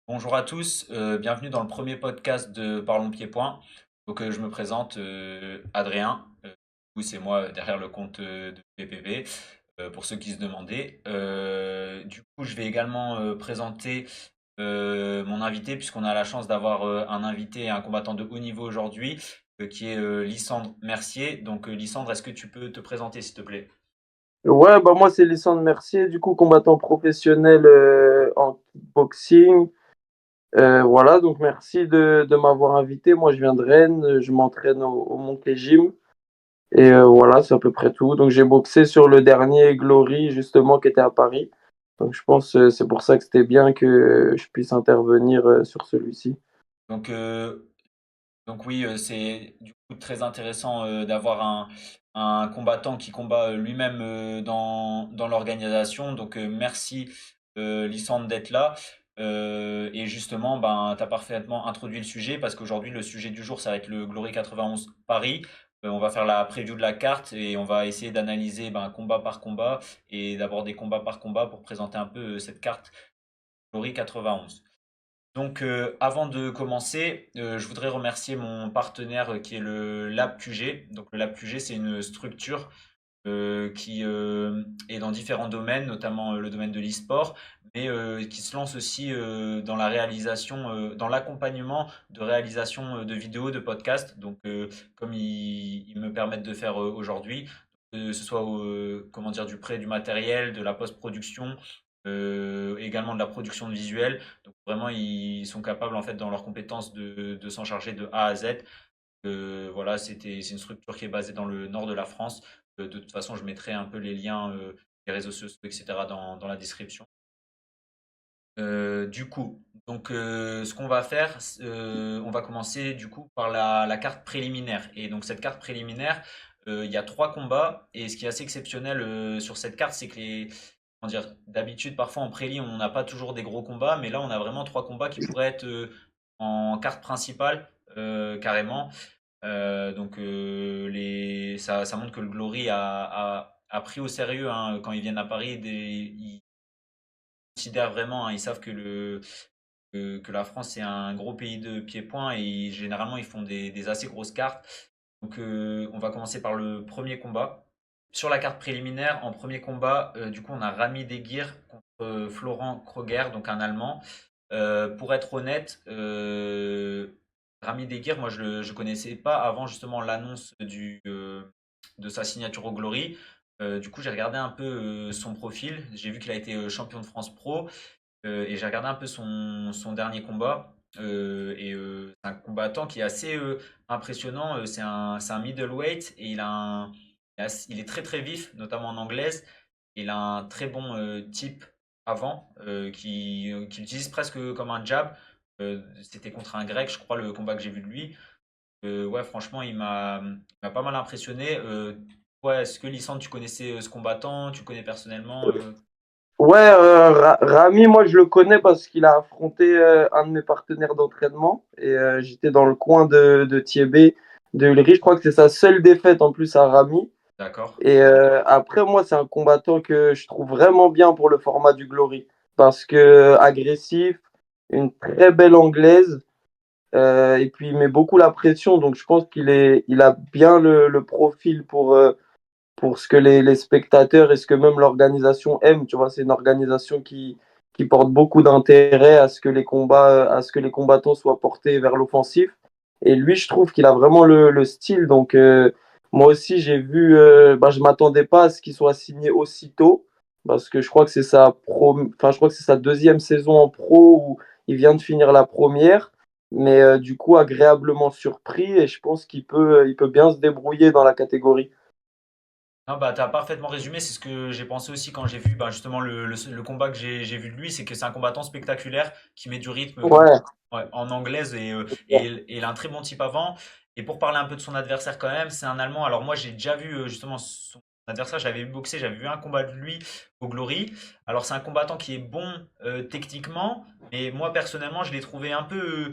Bonjour à tous, bienvenue dans le premier podcast de Parlons Pieds-Point. Je me présente, Adrien. C'est moi derrière le compte de PPV, pour ceux qui se demandaient. Je vais également présenter mon invité, puisqu'on a la chance d'avoir un invité, un combattant de haut niveau aujourd'hui, qui est Lysandre Mercier. Lysandre, est-ce que tu peux te présenter, s'il te plaît? Ouais, bah moi c'est Lissandre Mercier, du coup combattant professionnel en kickboxing. Voilà, donc merci de m'avoir invité. Moi je viens de Rennes, je m'entraîne au Montclair Gym et voilà, c'est à peu près tout. Donc j'ai boxé sur le dernier Glory justement qui était à Paris. Donc je pense c'est pour ça que c'était bien que je puisse intervenir sur celui-ci. Donc, euh, Donc oui, c'est du coup très intéressant d'avoir un combattant qui combat lui-même dans l'organisation. Merci Lysandre d'être là. Et justement, ben, tu as parfaitement introduit le sujet parce qu'aujourd'hui, le sujet du jour, ça va être le Glory 91 Paris. On va faire la preview de la carte et on va essayer d'analyser ben, combat par combat et d'aborder combat par combat pour présenter un peu cette carte Glory 91. Avant de commencer, je voudrais remercier mon partenaire qui est le Lab QG. Donc, le Lab QG, c'est une structure qui est dans différents domaines, notamment le domaine de l'e-sport, mais qui se lance aussi dans la réalisation, dans l'accompagnement de réalisation de vidéos, de podcasts. Comme ils me permettent de faire aujourd'hui, que ce soit comment dire, du prêt du matériel, de la post-production, également de la production de visuels. Donc vraiment, ils sont capables en fait dans leurs compétences de s'en charger de A à Z. Voilà, c'est une structure qui est basée dans le nord de la France. De toute façon, je mettrai un peu les liens, les réseaux sociaux, etc. dans la description. Ce qu'on va faire, on va commencer du coup par la carte préliminaire. Et donc cette carte préliminaire, il y a trois combats. Et ce qui est assez exceptionnel sur cette carte, c'est que comment dire, d'habitude, parfois en préli, on n'a pas toujours des gros combats, mais là, on a vraiment trois combats qui pourraient être en carte principale, carrément. Ça montre que le Glory a pris au sérieux hein, quand ils viennent à Paris. Ils considèrent vraiment, hein, ils savent que la France c'est un gros pays de pieds-points et généralement ils font des assez grosses cartes. On va commencer par le premier combat. Sur la carte préliminaire, en premier combat, du coup on a Rami Degir contre Florent Kroger, donc un Allemand. Pour être honnête, Rami Degir, moi je connaissais pas avant justement l'annonce de sa signature au Glory. Du coup j'ai regardé un peu son profil. J'ai vu qu'il a été champion de France Pro. Et j'ai regardé un peu son dernier combat. C'est un combattant qui est assez impressionnant. C'est un middleweight et il est très très vif, notamment en anglaise. Il a un très bon type avant qui utilise presque comme un jab. C'était contre un grec, je crois, le combat que j'ai vu de lui. Ouais, franchement, il m'a pas mal impressionné. Ouais, est-ce que Lissandre, tu connaissais ce combattant? Tu le connais personnellement? Ouais, Rami, moi je le connais parce qu'il a affronté un de mes partenaires d'entraînement et j'étais dans le coin de Thiébé, de Ulrich. Je crois que c'est sa seule défaite en plus à Rami. D'accord. Et après, moi, c'est un combattant que je trouve vraiment bien pour le format du Glory parce que agressif, une très belle anglaise et puis il met beaucoup la pression. Donc je pense il a bien le profil pour ce que les spectateurs et ce que même l'organisation aime. Tu vois, c'est une organisation qui porte beaucoup d'intérêt à ce que les combats, à ce que les combattants soient portés vers l'offensif. Et lui, je trouve qu'il a vraiment le style. Donc, moi aussi, j'ai vu, bah, je m'attendais pas à ce qu'il soit signé aussitôt, parce que je crois que c'est enfin, je crois que c'est sa deuxième saison en pro où il vient de finir la première. Mais du coup, agréablement surpris et je pense il peut bien se débrouiller dans la catégorie. Non, bah, t'as parfaitement résumé, c'est ce que j'ai pensé aussi quand j'ai vu bah, justement le combat que j'ai vu de lui, c'est que c'est un combattant spectaculaire qui met du rythme comme Ouais. ouais, en anglaise et il a un très bon type avant. Et pour parler un peu de son adversaire quand même, c'est un Allemand. Alors moi j'ai déjà vu justement son adversaire, j'avais vu boxer, j'avais vu un combat de lui au Glory. Alors c'est un combattant qui est bon techniquement, mais moi personnellement je l'ai trouvé un peu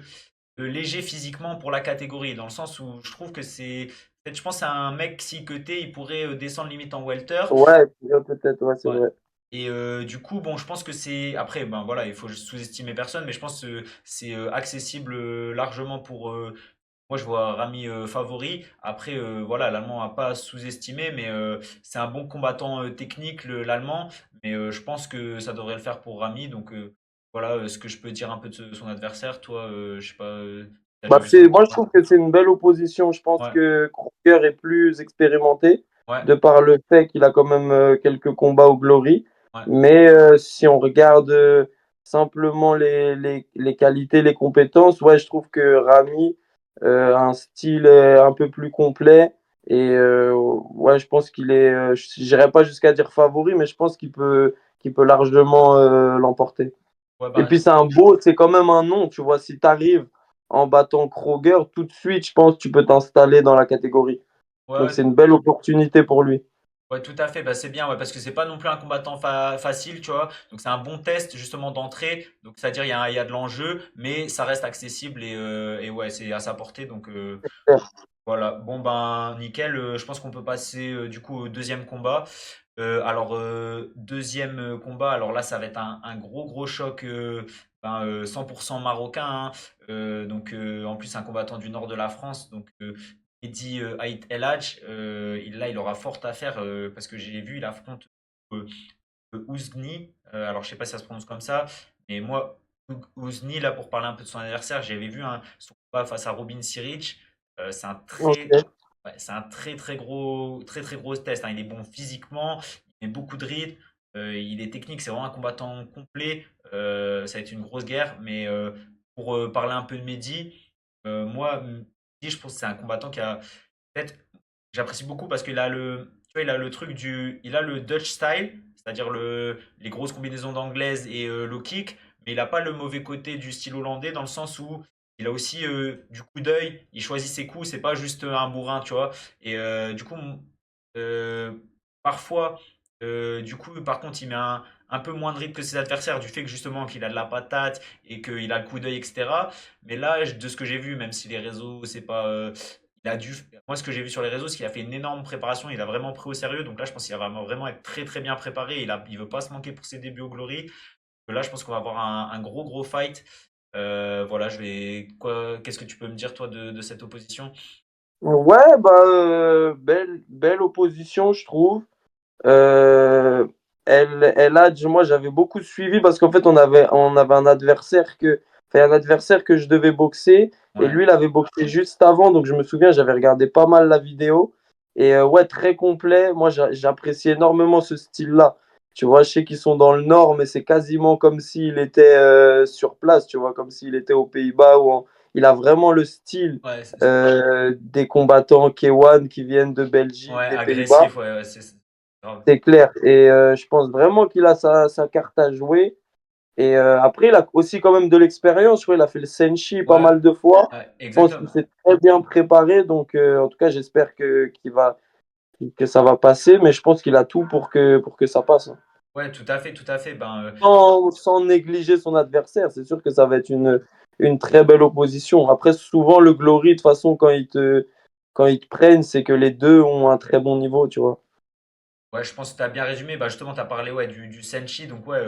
léger physiquement pour la catégorie, dans le sens où je trouve que je pense à un mec si cuté, il pourrait descendre limite en welter. Ouais, peut-être, ouais, c'est Ouais. vrai. Et du coup, bon, je pense que c'est. Après, ben voilà, il faut sous-estimer personne, mais je pense que c'est accessible largement pour. Moi, je vois Rami favori. Après, voilà, l'Allemand n'a pas à sous-estimer, mais c'est un bon combattant technique, l'Allemand. Mais je pense que ça devrait le faire pour Rami. Donc voilà ce que je peux dire un peu de son adversaire. Toi, je sais pas, t'as déjà Bah, vu son moi, je combat? trouve que c'est une belle opposition. Je pense Ouais, que Kruger est plus expérimenté, ouais, de par le fait qu'il a quand même quelques combats au Glory. ouais. Mais si on regarde simplement les qualités, les compétences, ouais, je trouve que Rami a un style un peu plus complet. Et ouais, je pense qu'il est, je n'irai pas jusqu'à dire favori, mais je pense qu'il peut largement l'emporter. Ouais, Et ben, puis c'est quand même un nom, tu vois, si tu arrives en battant Kroger, tout de suite, je pense que tu peux t'installer dans la catégorie. ouais, Donc ouais, c'est une belle opportunité pour lui. ouais, tout à fait. Bah, c'est bien, ouais, parce que c'est pas non plus un combattant facile, tu vois. Donc c'est un bon test justement d'entrée. Donc c'est-à-dire il y a de l'enjeu, mais ça reste accessible et ouais, c'est à sa portée. Donc voilà. Bon ben nickel. Je pense qu'on peut passer du coup au deuxième combat. Alors deuxième combat. Alors là, ça va être un gros gros choc. 100% marocain, hein. Donc en plus un combattant du nord de la France. Donc Mehdi Aït El Hadj, là, il aura fort à faire parce que j'ai vu, il affronte euh, Ouzni. Alors, je sais pas si ça se prononce comme ça, mais moi, Ouzni, là, pour parler un peu de son adversaire, j'avais vu son combat face à Robin Siric. C'est un Ok. ouais, c'est un très, très gros test, hein. Il est bon physiquement, il met beaucoup de rythme, il est technique, c'est vraiment un combattant complet. Ça va être une grosse guerre, mais pour parler un peu de Mehdi, moi, Mehdi, je pense que c'est un combattant qui a peut-être, j'apprécie beaucoup parce qu'il a tu vois, il a le truc il a le Dutch style, c'est-à-dire les grosses combinaisons d'anglaise et low kick, mais il n'a pas le mauvais côté du style hollandais dans le sens où il a aussi du coup d'œil, il choisit ses coups, c'est pas juste un bourrin, tu vois. Et du coup, euh, parfois, du coup, par contre, il met un peu moins de rythme que ses adversaires du fait que justement qu'il a de la patate et qu'il a le coup d'œil, etc. Mais là, de ce que j'ai vu, même si les réseaux, c'est pas, il a dû, moi, ce que j'ai vu sur les réseaux, c'est qu'il a fait une énorme préparation. Il a vraiment pris au sérieux. Donc là, je pense qu'il va vraiment être très, très bien préparé. Il veut pas se manquer pour ses débuts au Glory. Là, je pense qu'on va avoir un gros, gros fight. Voilà, qu'est-ce que tu peux me dire, toi, de cette opposition? Ouais, bah, belle opposition, je trouve. Moi, j'avais beaucoup suivi parce qu'en fait, on avait un adversaire que je devais boxer et Ouais, lui, il avait boxé juste avant. Donc, je me souviens, j'avais regardé pas mal la vidéo et ouais, très complet. Moi, j'apprécie énormément ce style-là. Tu vois, je sais qu'ils sont dans le nord, mais c'est quasiment comme s'il était sur place, tu vois, comme s'il était aux Pays-Bas il a vraiment le style ouais, c'est ça. des combattants K1 qui viennent de Ouais, Belgique, des Pays-Bas. agressif, ouais, ouais, c'est grave. C'est clair. Et je pense vraiment qu'il a sa carte à jouer. Et après, il a aussi quand même de l'expérience. Tu vois, il a fait le Senshi pas Ouais, mal de fois. ouais, Je pense qu'il exactement. s'est très bien préparé. Donc, en tout cas, j'espère que ça va passer. Mais je pense qu'il a tout pour que ça passe, hein. Ouais, tout à fait, tout à fait. Sans négliger son adversaire. C'est sûr que ça va être une très belle opposition. Après, souvent, le Glory, de toute façon, quand ils te prennent, c'est que les deux ont un très bon niveau, tu vois. Ouais, je pense que tu as bien résumé. Bah, justement, tu as parlé ouais, du Senshi. Donc, ouais,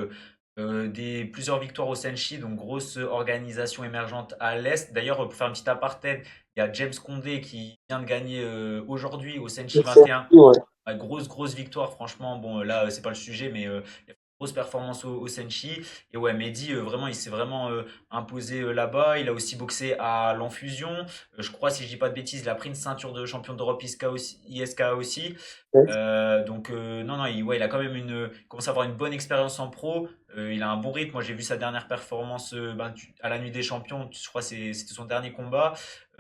plusieurs victoires au Senshi. Donc, grosse organisation émergente à l'Est. D'ailleurs, pour faire un petit apartheid, il y a James Condé qui vient de gagner aujourd'hui au Senshi C'est 21. ouais. Ouais, grosse victoire, franchement. Bon, là, c'est pas le sujet, mais il y a une grosse performance au Senshi. Et ouais, Mehdi, vraiment, il s'est vraiment imposé là-bas. Il a aussi boxé à l'Enfusion. Je crois, si je dis pas de bêtises, il a pris une ceinture de champion d'Europe ISK aussi. Donc non, non, ouais, il a quand même il commence à avoir une bonne expérience en pro. Il a un bon rythme. Moi, j'ai vu sa dernière performance à la Nuit des Champions. Je crois que c'était son dernier combat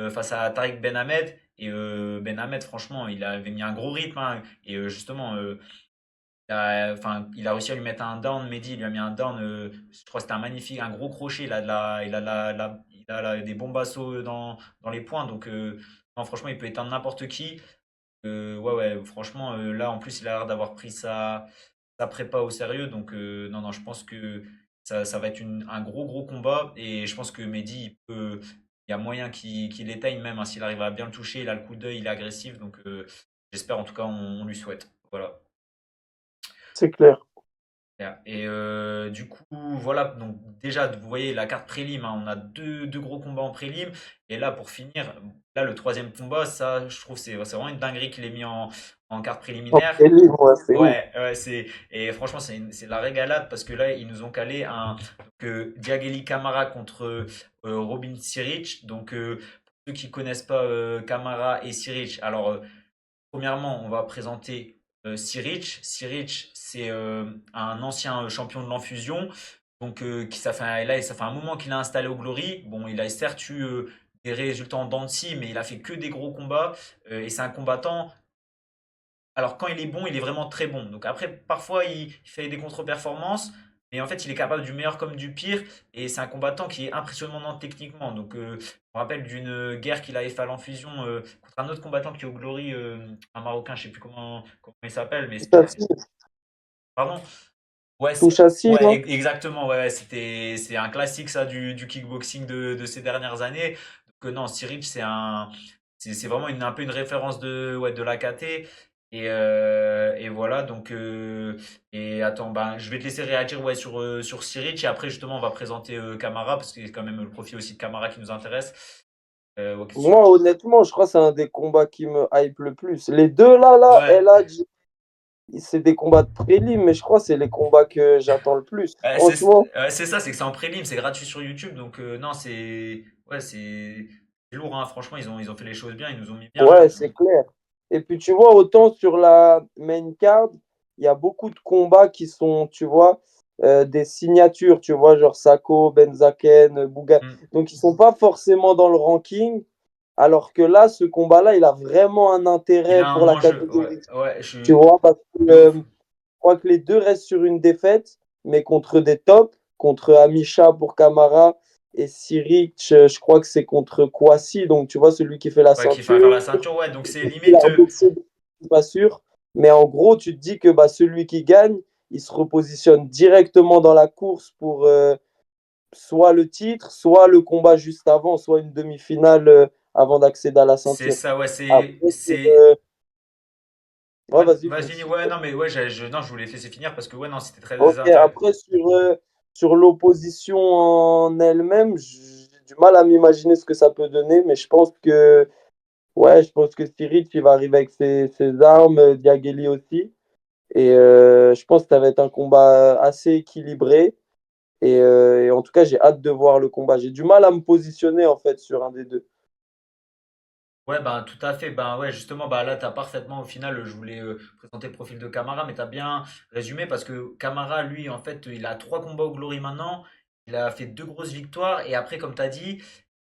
face à Tariq Ben Hamed. Et Ben Hamed, franchement, il avait mis un gros rythme, hein. Et justement, il a réussi à lui mettre un down. Mehdi, il lui a mis un down. Je crois que c'était un magnifique, un gros crochet. Il a des bons bassos dans les points. Donc, non, franchement, il peut éteindre n'importe qui. Ouais, ouais, franchement, là, en plus, il a l'air d'avoir pris sa prépa au sérieux. Donc, non, non, je pense que ça va être un gros, gros combat. Et je pense que Mehdi, il y a moyen qu'il l'éteigne même, hein, s'il arrive à bien le toucher. Il a le coup d'œil, il est agressif. Donc, j'espère, en tout cas, on lui souhaite. Voilà. C'est clair. Et du coup, voilà, donc déjà, vous voyez la carte prélim, hein, on a deux gros combats en prélim. Et là, pour finir, là, le troisième combat, ça, je trouve, c'est vraiment une dinguerie qu'il ait mis en carte En préliminaire. prélim, ouais, c'est ouf. Ouais, et franchement, c'est la régalade parce que là, ils nous ont calé Diagueli Camara contre Robin Siric. Donc, pour ceux qui connaissent pas Camara et Siric, alors, premièrement, on va présenter Siric. Siric, c'est un ancien champion de l'enfusion. Donc, ça fait un moment qu'il est installé au Glory. Bon, il a certes eu des résultats en dents de scie, mais il a fait que des gros combats. Et c'est un combattant. Alors, quand il est bon, il est vraiment très bon. Donc, après, parfois, il fait des contre-performances. Mais en fait, il est capable du meilleur comme du pire. Et c'est un combattant qui est impressionnant techniquement. Donc, je me rappelle d'une guerre qu'il avait fait à l'enfusion contre un autre combattant qui est au Glory, un Marocain, je sais plus comment il s'appelle, mais c'était. Touchassi, Pardon? Ouais, Touchassi, ouais, non? exactement. Ouais, c'est un classique, ça, du kickboxing de ces dernières années. Donc, non, Cyril, c'est vraiment un peu une référence ouais, de l'AKT. Et voilà, donc, et attends, ben, je vais te laisser réagir ouais, sur Cyril. Et après, justement, on va présenter Camara, parce que c'est quand même le profil aussi de Camara qui nous intéresse. Ouais, qu'est-ce que Moi, honnêtement, je crois que c'est un des combats qui me hype le plus. Les deux là, Ouais, elle a dit, c'est des combats de prélim, mais je crois que c'est les combats que j'attends le plus. Franchement, c'est ça, c'est que c'est en prélim, c'est gratuit sur YouTube. Donc, non, c'est lourd, hein. Franchement, ils ont fait les choses bien, ils nous ont mis bien ouais, là. c'est clair. Et puis, tu vois, autant sur la main card, il y a beaucoup de combats qui sont, tu vois, des signatures, tu vois, genre Sako, Benzaken, Bouga. Mm. Donc, ils sont pas forcément dans le ranking. Alors que là, ce combat-là, il a vraiment un Il intérêt a pour un la enjeu, catégorie. ouais, Tu vois, parce que de ouf. je crois que les deux restent sur une défaite, mais contre des tops, contre Amisha pour Kamara et Siric, je crois que c'est contre Kwasi, donc tu vois, celui qui fait la Ouais, qu'il fallait faire ceinture. la ceinture, ouais, donc c'est Il a limite. boxé, je suis pas sûr. Mais en gros, tu te dis que bah, celui qui gagne, il se repositionne directement dans la course pour soit le titre, soit le combat juste avant, soit une demi-finale avant d'accéder à la C'est ceinture. ça, ouais, Après, ouais, Ouais, vas-y, vas-y, finis. ouais, non, mais ouais, non, je voulais te laisser finir parce que, ouais, non, c'était très Ok, intéressant. après sur l'opposition en elle-même, j'ai du mal à m'imaginer ce que ça peut donner, mais je pense que Spirit il va arriver avec ses armes, Diagueli aussi, et je pense que ça va être un combat assez équilibré, et en tout cas j'ai hâte de voir le combat. J'ai du mal à me positionner en fait sur un des deux. Ouais, ben tout à fait. Ben ouais, justement, bah là, t'as parfaitement, au final, je voulais présenter le profil de Camara, mais t'as bien résumé parce que Camara, lui, en fait, il a 3 combats au Glory maintenant. Il a fait 2 grosses victoires et après, comme t'as dit,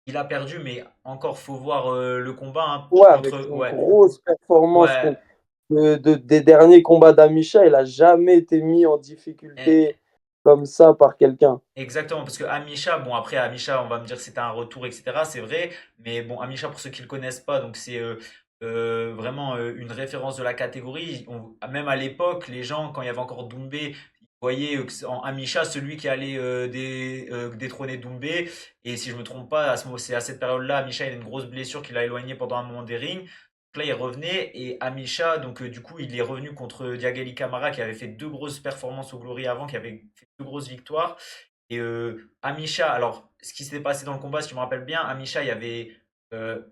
il a perdu, mais encore, faut voir le combat hein, Ouais, avec contre. une Ouais, grosse performance ouais. des derniers combats d'Amisha, il a jamais été mis en difficulté comme ça par quelqu'un. Exactement, parce que Amisha, bon après Amisha, on va me dire que c'était un retour, etc. C'est vrai, mais bon, Amisha, pour ceux qui ne le connaissent pas, donc c'est vraiment une référence de la catégorie. Même à l'époque, les gens, quand il y avait encore Doumbé, ils voyaient en Amisha celui qui allait détrôner Doumbé. Et si je me trompe pas, c'est à cette période-là, Amisha, il a une grosse blessure qui l'a éloigné pendant un moment des rings. Donc là, il revenait et Amisha, donc du coup, il est revenu contre Diagali Kamara qui avait fait 2 grosses performances au Glory avant, qui avait fait 2 grosses victoires. Et Amisha, alors ce qui s'était passé dans le combat, si je me rappelle bien, Amisha il avait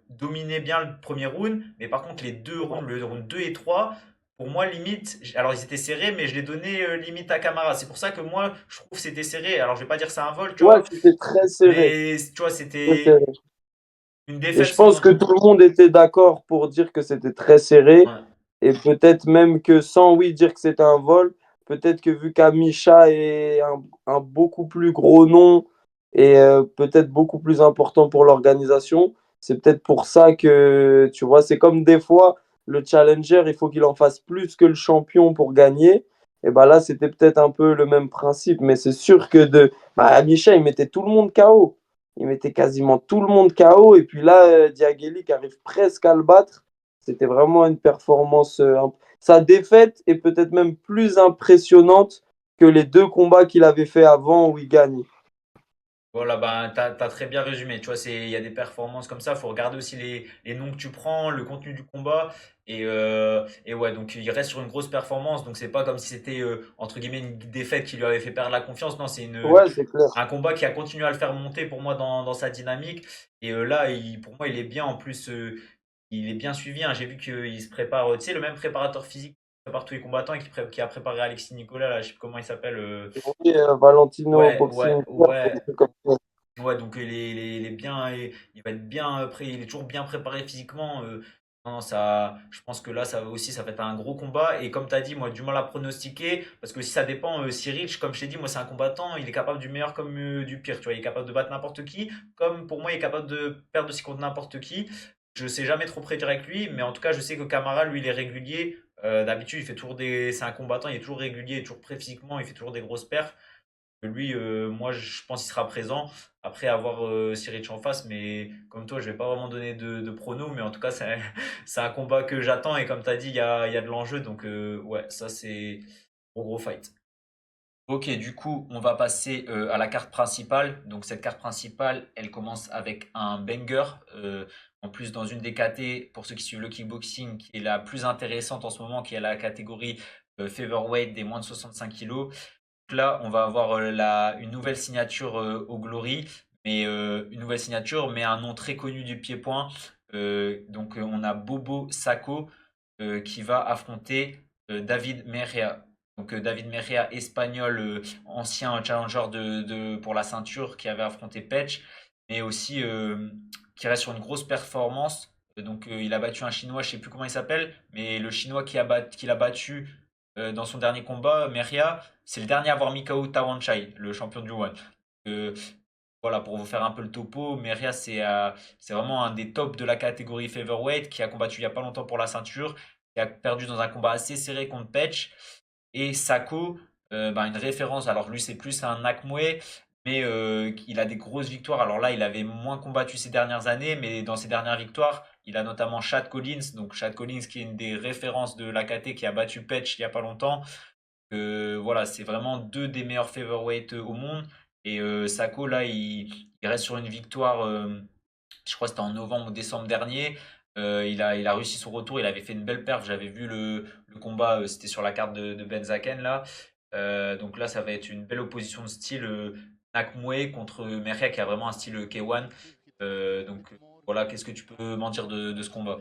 dominé bien le premier round, mais par contre les 2 rounds, le round 2 et 3 pour moi limite, alors ils étaient serrés, mais je les donnais limite à Camara. C'est pour ça que moi je trouve que c'était serré. Alors je vais pas dire que c'est un vol, tu Ouais, vois, c'était très serré. mais tu vois, Très c'était serré. une Et défaite je pense sans. que tout le monde était d'accord pour dire que c'était très serré. Ouais. Et peut-être même que sans, oui, dire que c'était un vol, peut-être que vu qu'Amisha est un beaucoup plus gros nom et peut-être beaucoup plus important pour l'organisation, c'est peut-être pour ça que, tu vois, c'est comme des fois, le challenger, il faut qu'il en fasse plus que le champion pour gagner. Et ben là, c'était peut-être un peu le même principe. Mais c'est sûr que Amisha, il mettait tout le monde KO. Il mettait quasiment tout le monde KO. Et puis là, Diagueli qui arrive presque à le battre. C'était vraiment une performance. Sa défaite est peut-être même plus impressionnante que les deux combats qu'il avait fait avant où il gagne. Voilà, bah, t'as très bien résumé. Tu vois, il y a des performances comme ça. Il faut regarder aussi les noms que tu prends, le contenu du combat. Et ouais, donc il reste sur une grosse performance. Donc c'est pas comme si c'était, entre guillemets, une défaite qui lui avait fait perdre la confiance. Non, Ouais, c'est clair. un combat qui a continué à le faire monter pour moi dans sa dynamique. Et là, pour moi, il est bien. En plus, il est bien suivi, hein. J'ai vu qu'il se prépare. Tu sais, le même préparateur physique qui prépare tous les combattants et qui a préparé Alexis Nicolas, là, je sais plus comment il s'appelle. Oui, Valentino Ouais, ouais, Boxing Club, des ouais. trucs comme ça. Ouais, donc il est bien, il va être bien prêt, il est toujours bien préparé physiquement. Non, ça, je pense que là, ça va être un gros combat. Et comme tu as dit, moi, du mal à pronostiquer, parce que si ça dépend, si Rich, comme je t'ai dit, moi, c'est un combattant, il est capable du meilleur comme du pire. Tu vois, il est capable de battre n'importe qui, comme pour moi, il est capable de perdre aussi contre n'importe qui. Je sais jamais trop prédire avec lui, mais en tout cas, je sais que Camara, lui, il est régulier. D'habitude, il fait toujours c'est un combattant, il est toujours régulier, il est toujours prêt physiquement, il fait toujours des grosses perfs. Lui, moi, je pense qu'il sera présent. Après, avoir Siric en face, mais comme toi, je vais pas vraiment donner de pronos, mais en tout cas, c'est c'est un combat que j'attends. Et comme tu as dit, il y a de l'enjeu. Donc, ouais, ça, c'est gros fight. Ok, du coup, on va passer à la carte principale. Donc, cette carte principale, elle commence avec un banger. En plus, dans une des KT, pour ceux qui suivent le kickboxing, qui est la plus intéressante en ce moment, qui est la catégorie featherweight des moins de 65 kilos. Donc là, on va avoir une nouvelle signature au Glory, mais une nouvelle signature, mais un nom très connu du pied-point. On a Bobo Sacco qui va affronter David Merria. Donc David Merria, espagnol, ancien challenger pour la ceinture, qui avait affronté Petch, mais aussi qui reste sur une grosse performance. Il a battu un Chinois, je sais plus comment il s'appelle, mais le Chinois qui l'a battu dans son dernier combat, Merria, c'est le dernier à avoir mis KO Tawanchai, le champion du One. Euh, voilà, pour vous faire un peu le topo, Meria, c'est vraiment un des tops de la catégorie featherweight qui a combattu il n'y a pas longtemps pour la ceinture, qui a perdu dans un combat assez serré contre Petch. Et Sako, une référence. Alors lui, c'est plus un Nakmue, mais il a des grosses victoires. Alors là, il avait moins combattu ces dernières années, mais dans ses dernières victoires, il a notamment Chad Collins. Donc Chad Collins, qui est une des références de l'AKT, qui a battu Petch il n'y a pas longtemps. Voilà, c'est vraiment deux des meilleurs featherweight au monde. Et Sako, là, il reste sur une victoire, je crois que c'était en novembre ou décembre dernier. Il a réussi son retour, il avait fait une belle perf. J'avais vu le combat, c'était sur la carte de Benzaken, là. Donc là, ça va être une belle opposition de style Nakmue contre Meria qui a vraiment un style K1. Voilà, qu'est-ce que tu peux m'en dire de ce combat?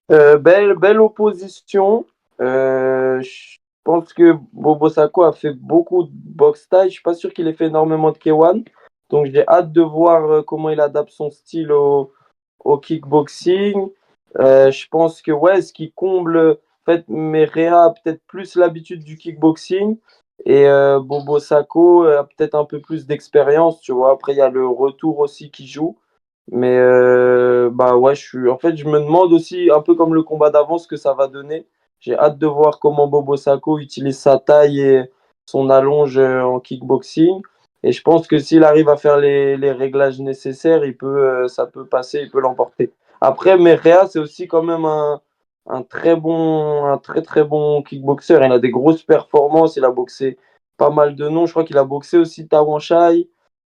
Belle opposition. Je pense que Bobo Sacco a fait beaucoup de boxe taille. Je suis pas sûr qu'il ait fait énormément de K1. Donc j'ai hâte de voir comment il adapte son style au kickboxing. Je pense que ouais, ce qui comble, en fait, Merea a peut-être plus l'habitude du kickboxing et Bobo Sacco a peut-être un peu plus d'expérience, tu vois. Après, il y a le retour aussi qui joue. Mais bah ouais, en fait, je me demande aussi, un peu comme le combat d'avant, ce que ça va donner. J'ai hâte de voir comment Bobo Sacco utilise sa taille et son allonge en kickboxing. Et je pense que s'il arrive à faire les réglages nécessaires, ça peut passer, il peut l'emporter. Après, Merrea, c'est aussi quand même un très très bon kickboxer. Il a des grosses performances, il a boxé pas mal de noms. Je crois qu'il a boxé aussi Tawanchai.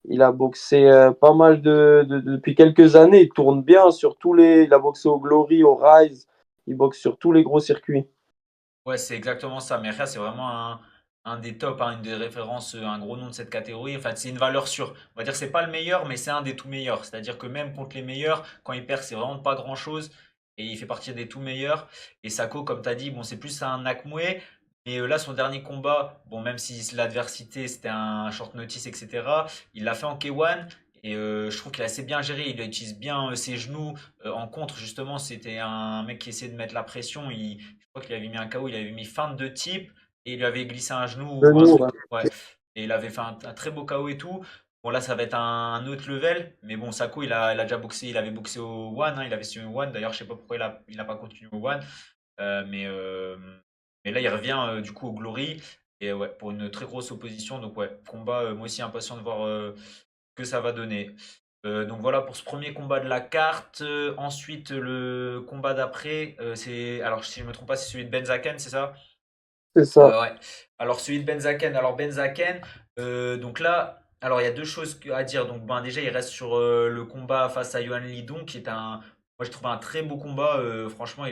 Il a boxé pas mal depuis quelques années. Il tourne bien sur il a boxé au Glory, au Rise. Il boxe sur tous les gros circuits. Ouais, c'est exactement ça. Meria, c'est vraiment un des tops, hein, une des références, un gros nom de cette catégorie. Enfin, c'est une valeur sûre. On va dire que c'est pas le meilleur, mais c'est un des tout meilleurs. C'est-à-dire que même contre les meilleurs, quand il perd, c'est vraiment pas grand-chose. Et il fait partie des tout meilleurs. Et Sako, comme tu as dit, bon, c'est plus un Nakmue. Et là, son dernier combat, bon, même si l'adversité, c'était un short notice, etc., il l'a fait en K1. Et je trouve qu'il a assez bien géré. Il utilise bien ses genoux. En contre, justement, c'était un mec qui essayait de mettre la pression. Je crois qu'il avait mis un KO, il avait mis feinte de type et il lui avait glissé un genou ou un Genou, truc. ouais. Ouais. Et il avait fait un très beau KO et tout. Bon, là, ça va être un autre level. Mais bon, Sako, il a déjà boxé. Il avait boxé au One, hein, il avait signé au One. D'ailleurs, je sais pas pourquoi il a pas continué au One. Euh, mais, euh, mais là, il revient du coup au Glory. Et ouais, pour une très grosse opposition. Donc, ouais, combat, moi aussi impatient de voir ce que ça va donner. Donc voilà pour ce premier combat de la carte. Ensuite, le combat d'après, alors si je me trompe pas, c'est celui de Benzaken, c'est ça? C'est ça. Ouais. Alors celui de Benzaken. Alors Benzaken, donc là. Alors, il y a deux choses à dire. Donc, ben, déjà, il reste sur le combat face à Yohan Lidon, qui est moi, je trouve un très beau combat. Franchement,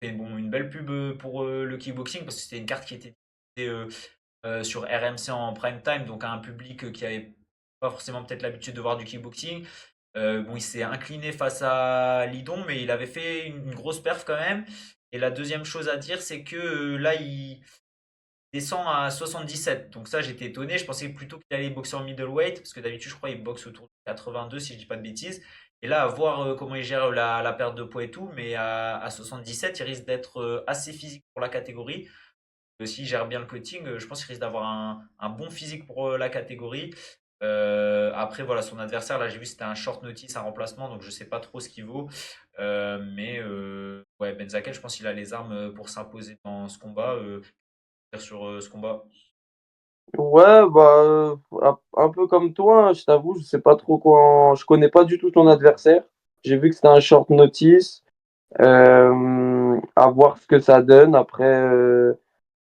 c'est bon, une belle pub pour le kickboxing, parce que c'était une carte qui était diffusée, sur RMC en prime time, donc à un public qui avait pas forcément peut-être l'habitude de voir du kickboxing. Bon, il s'est incliné face à Lidon, mais il avait fait une grosse perf quand même. Et la deuxième chose à dire, c'est que là, il descend à 77. Donc ça, j'étais étonné. Je pensais plutôt qu'il allait boxer en middleweight, parce que d'habitude, je crois qu'il boxe autour de 82, si je dis pas de bêtises. Et là, à voir comment il gère la perte de poids et tout, mais à 77, il risque d'être assez physique pour la catégorie. S'il gère bien le cutting, je pense qu'il risque d'avoir un bon physique pour la catégorie. Après, voilà, son adversaire, là, j'ai vu, c'était un short notice, un remplacement, donc je sais pas trop ce qu'il vaut. Mais ouais, Benzaken, je pense qu'il a les armes pour s'imposer dans ce combat, sur ce combat. Ouais, bah, un peu comme toi, hein, je t'avoue, je sais pas trop quoi. Je connais pas du tout ton adversaire. J'ai vu que c'était un short notice. À voir ce que ça donne. Après,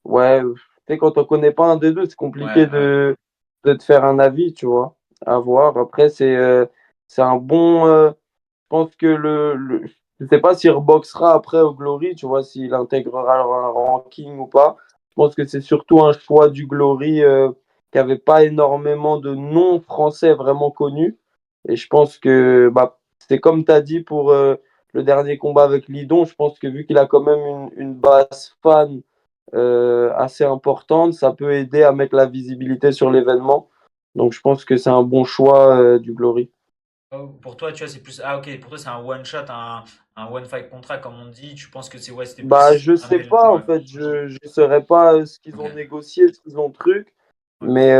ouais, tu sais, quand on connaît pas un des deux, c'est Ouais, compliqué ouais. de te faire un avis, tu vois. À voir. Après, c'est un bon. Je pense que je sais pas s'il reboxera après au Glory, tu vois, s'il intégrera un ranking ou pas. Je pense que c'est surtout un choix du Glory qui avait pas énormément de noms français vraiment connus. Et je pense que bah, c'est comme tu as dit pour le dernier combat avec Lidon. Je pense que vu qu'il a quand même une base fan assez importante, ça peut aider à mettre la visibilité sur l'événement. Donc je pense que c'est un bon choix du Glory. Oh, pour toi, tu vois, c'est plus. Ah, ok, pour toi, c'est un one shot, un one fight contract, comme on dit. Tu penses que ouais, c'était Bah, plus je un sais événement. pas, Ouais, en fait, je saurais pas ce qu'ils ont ok. négocié, ce qu'ils ont truc, Ouais. mais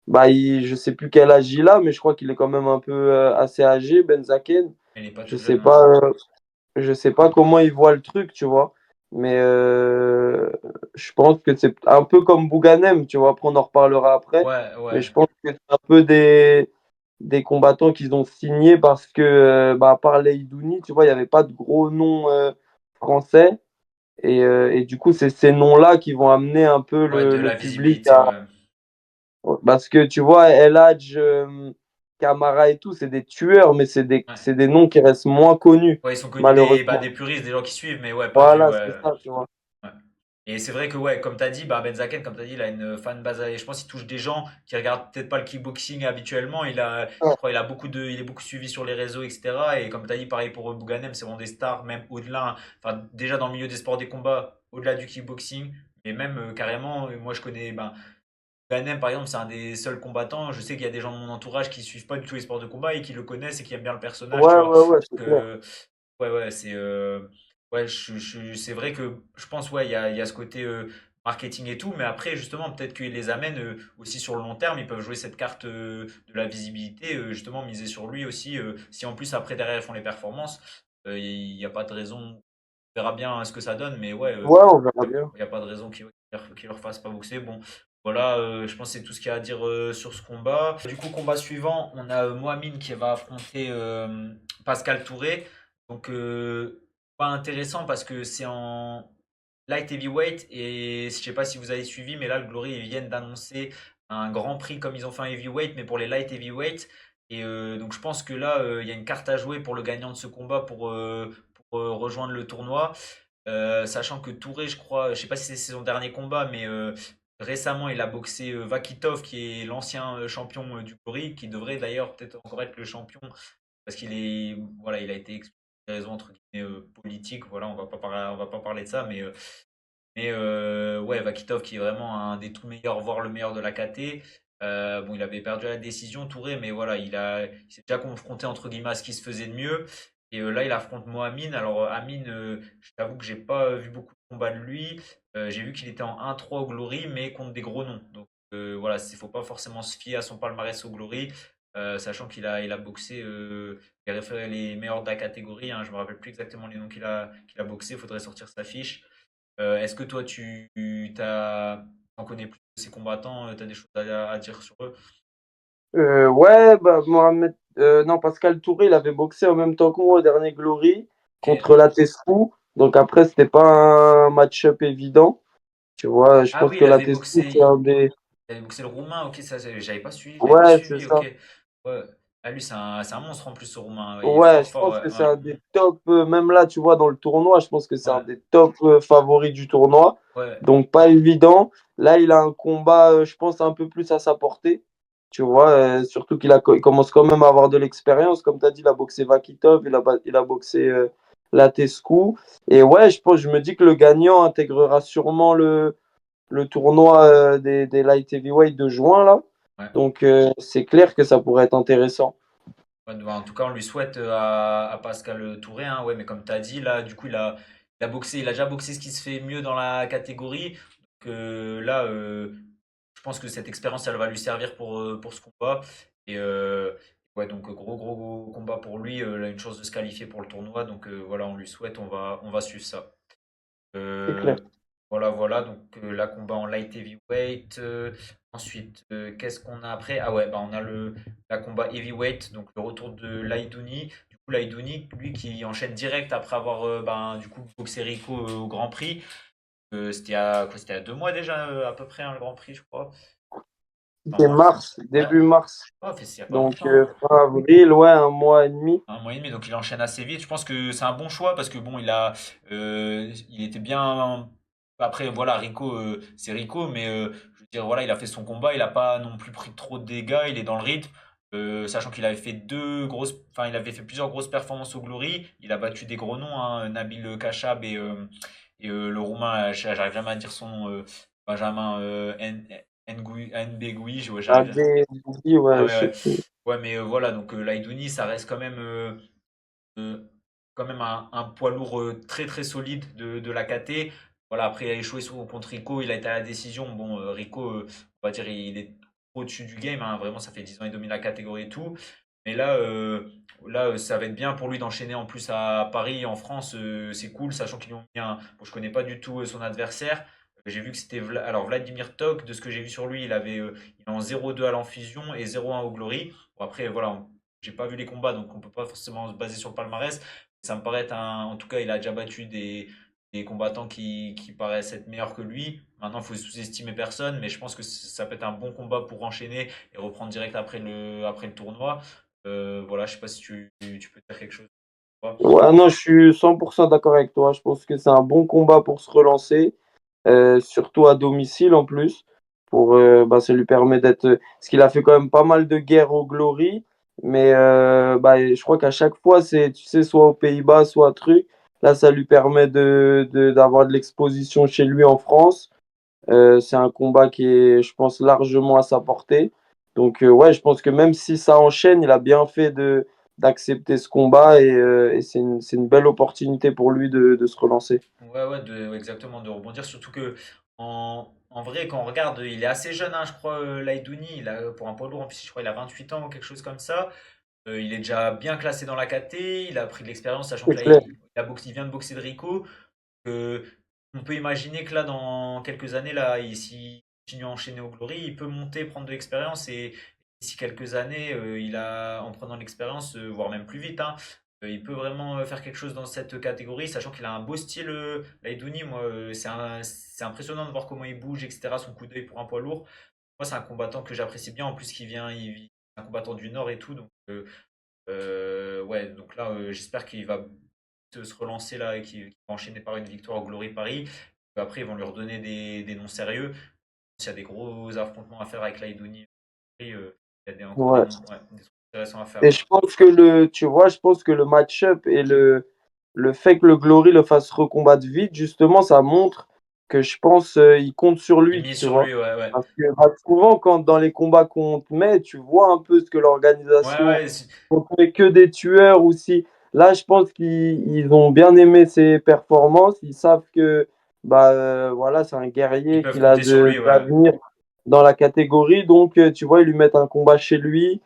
bah, je sais plus quel âge il a, mais je crois qu'il est quand même un peu assez âgé, Benzaken. Il est pas Je tout sais jeune, ouais. pas, je sais pas comment il voit le truc, tu vois, mais je pense que c'est un peu comme Bouganem, tu vois, après on en reparlera après, Ouais, mais ouais. je pense que c'est un peu des combattants qu'ils ont signés parce que, bah, à part Leidouni, tu vois, il n'y avait pas de gros noms français. Et du coup, c'est ces noms-là qui vont amener un peu Ouais, de le la public visibilité, ouais. Parce que tu vois, El Hadj, Camara et tout, c'est des tueurs, mais Ouais. c'est des noms qui restent moins connus, Ouais, ils sont connus malheureusement. des puristes, des gens qui suivent, mais ouais, pas du. Voilà, Ouais. c'est ça, tu vois. Ouais. Et c'est vrai que, ouais, comme tu as dit, bah, Benzaken, comme tu as dit, il a une fanbase. Je pense qu'il touche des gens qui regardent peut-être pas le kickboxing habituellement. Je crois, il est beaucoup suivi sur les réseaux, etc. Et comme tu as dit, pareil pour Bouganem, c'est vraiment des stars, même au-delà. Enfin, déjà dans le milieu des sports des combats, au-delà du kickboxing. Et même carrément, moi je connais. Ben, Bouganem, par exemple, c'est un des seuls combattants. Je sais qu'il y a des gens de mon entourage qui suivent pas du tout les sports de combat et qui le connaissent et qui aiment bien le personnage, tu Ouais, vois. ouais, ouais, Parce c'est clair. que ouais, ouais, ouais, c'est vrai que je pense, ouais, il y a ce côté marketing et tout, mais après, justement, peut-être qu'ils les amènent aussi sur le long terme. Ils peuvent jouer cette carte de la visibilité, justement, miser sur lui aussi. Si en plus, après, derrière, ils font les performances, il n'y a pas de raison. On verra bien ce que ça donne, mais ouais, Ouais, on verra bien. il n'y a pas de raison qu'ils leur fassent pas boxer. Bon, voilà, je pense que c'est tout ce qu'il y a à dire sur ce combat. Du coup, combat suivant, on a Mohamed qui va affronter Pascal Touré. Donc, pas intéressant parce que c'est en light heavyweight et je sais pas si vous avez suivi, mais là, le Glory, ils viennent d'annoncer un grand prix comme ils ont fait en heavyweight, mais pour les light heavyweight. Et donc, je pense que là, il y a une carte à jouer pour le gagnant de ce combat pour rejoindre le tournoi. Sachant que Touré, je crois, je sais pas si c'est son dernier combat, mais récemment, il a boxé Vakitov, qui est l'ancien champion du Glory, qui devrait d'ailleurs peut-être encore être le champion parce voilà, il a été exclu pour des raisons entre guillemets politiques. Voilà, on va pas parler de ça, mais ouais, Vakitov qui est vraiment un des tout meilleurs, voire le meilleur de la KT. Bon, il avait perdu à la décision, Touré, mais voilà, il s'est déjà confronté entre guillemets à ce qui se faisait de mieux. Et là, il affronte Mohamed. Alors, Amine, je t'avoue que j'ai pas vu beaucoup de combats de lui. J'ai vu qu'il était en 1-3 au Glory, mais contre des gros noms. Donc, voilà, il faut pas forcément se fier à son palmarès au Glory, sachant il a boxé les meilleurs de la catégorie. Hein, je me rappelle plus exactement les noms qu'il a boxé. Il faudrait sortir sa fiche. Est-ce que toi, en connais plus de ces combattants, tu as des choses à dire sur eux? Ouais, bah, non, Pascal Touré, il avait boxé en même temps que moi au dernier Glory Ok. contre la Tesfou. Donc après, c'était pas un match-up évident. Tu vois, je Ah pense oui, que la Tesfou, c'est un des. Donc c'est le Roumain, ok, ça j'avais pas suivi, j'avais pas Ouais, c'est suivi, ok. ça. Ouais. Ah, lui, c'est un monstre en plus, ce Roumain. Il est Ouais, fort, je fort, pense ouais. que c'est Ouais. un des top, même là, tu vois, dans le tournoi, je pense que c'est un Ouais. des top favoris du tournoi. Ouais. Donc, pas évident. Là, il a un combat, je pense, un peu plus à sa portée. Tu vois, surtout il commence quand même à avoir de l'expérience. Comme tu as dit, il a boxé Vakitov, il a boxé Latescu. Et ouais, je me dis que le gagnant intégrera sûrement le tournoi des light heavyweight de juin, là. Ouais. Donc, c'est clair que ça pourrait être intéressant. Ouais, bah, en tout cas, on lui souhaite à Pascal Touré, hein, ouais, mais comme tu as dit, là, du coup, il a boxé, il a déjà boxé ce qui se fait mieux dans la catégorie. Donc là, je pense que cette expérience, elle va lui servir pour ce combat. Et ouais, donc gros combat pour lui. Il a une chance de se qualifier pour le tournoi. Donc voilà, on lui souhaite, on va suivre ça. C'est clair. Euh, voilà. Donc là, combat en light heavyweight. Ensuite, qu'est-ce qu'on a après? Ah ouais, bah on a la combat heavyweight, donc le retour de Laidouni. Du coup, Laidouni, lui qui enchaîne direct après avoir ben, du coup boxé Rico au Grand Prix. C'était à quoi? C'était à 2 mois déjà à peu près hein, le Grand Prix, je crois. En C'était mars. mars, Ouais. début mars. Oh, fait, il n'y a pas Donc, longtemps, hein. fin avril, ouais, un mois et demi. Un mois et demi, donc il enchaîne assez vite. Je pense que c'est un bon choix parce que bon, il était bien. Après, voilà, Rico, c'est Rico, mais je veux dire, voilà, il a fait son combat, il a pas non plus pris trop de dégâts, il est dans le rythme. Sachant qu'il avait fait enfin, il avait fait plusieurs grosses performances au Glory. Il a battu des gros noms, hein, Nabil Kachab et le Roumain, j'arrive jamais à dire son nom, Benjamin Nbegoui, À j'arrive. des Ah ouais, ouais, je sais ouais. plus. Ouais, mais voilà, donc Laidouni, ça reste euh, quand même un poids lourd très très solide de la KT. Voilà, après il a échoué contre Rico, il a été à la décision. Bon, Rico, on va dire, il est au-dessus du game, hein. Vraiment, ça fait 10 ans, il domine la catégorie et tout. Mais là, ça va être bien pour lui d'enchaîner en plus à Paris, en France. C'est cool, sachant qu'ils ont mis un. Bon, je connais pas du tout son adversaire. J'ai vu que c'était alors Vladimir Tok, de ce que j'ai vu sur lui, il est en 0-2 à l'enfusion et 0-1 au Glory. Bon, après, voilà, j'ai pas vu les combats, donc on peut pas forcément se baser sur le palmarès. Ça me paraît être en tout cas, il a déjà battu des combattants qui paraissent être meilleurs que lui. Maintenant, il faut sous-estimer personne, mais je pense que ça peut être un bon combat pour enchaîner et reprendre direct après le tournoi. Voilà, je sais pas si tu peux dire quelque chose. Ouais, non, je suis 100% d'accord avec toi. Je pense que c'est un bon combat pour se relancer, surtout à domicile en plus. Bah, ça lui permet d'être. Parce qu'il a fait quand même pas mal de guerres au Glory, mais bah, je crois qu'à chaque fois, c'est, tu sais, soit aux Pays-Bas, soit un truc. Là, ça lui permet d'avoir de l'exposition chez lui en France. C'est un combat qui est, je pense, largement à sa portée. Donc, ouais, je pense que même si ça enchaîne, il a bien fait d'accepter ce combat et c'est une belle opportunité pour lui de se relancer. Ouais, ouais, exactement, de rebondir. Surtout que, en vrai, quand on regarde, il est assez jeune, hein, je crois, Laidouni. Pour un poids lourd, en plus, je crois, il a 28 ans ou quelque chose comme ça. Il est déjà bien classé dans la KT. Il a pris de l'expérience, sachant que C'est là, clair. il vient de boxer de Rico. Euh, on peut imaginer que là, dans quelques années, là, s'il continue à enchaîner au Glory, il peut monter, prendre de l'expérience et d'ici quelques années, en prenant de l'expérience, voire même plus vite, hein, il peut vraiment faire quelque chose dans cette catégorie, sachant qu'il a un beau style, Laidouni. Moi, c'est impressionnant de voir comment il bouge, etc. Son coup d'œil pour un poids lourd. Moi, c'est un combattant que j'apprécie bien. En plus, c'est un combattant du Nord et tout. Donc, ouais, donc là, j'espère qu'il va se relancer là et qu'il va enchaîner par une victoire au Glory Paris. Après, ils vont lui redonner des noms sérieux. S'il y a des gros affrontements à faire avec Laidouni, il y a encore Ouais. ouais, des trucs intéressants à faire. Et je pense que tu vois, je pense que le match-up et le fait que le Glory le fasse recombattre vite, justement, ça montre que je pense il compte sur Il lui, mise tu sur vois. lui, ouais, ouais. Parce que bah, souvent, quand dans les combats qu'on te met, tu vois un peu ce que Ouais, l'organisation, ouais, on te met que des tueurs aussi. Là, je pense qu'ils ont bien aimé ses performances. Ils savent que bah, voilà, c'est un ils guerrier peuvent qu'il a compter sur lui, de ouais. l'avenir dans la catégorie. Donc, tu vois, ils lui mettent un combat chez lui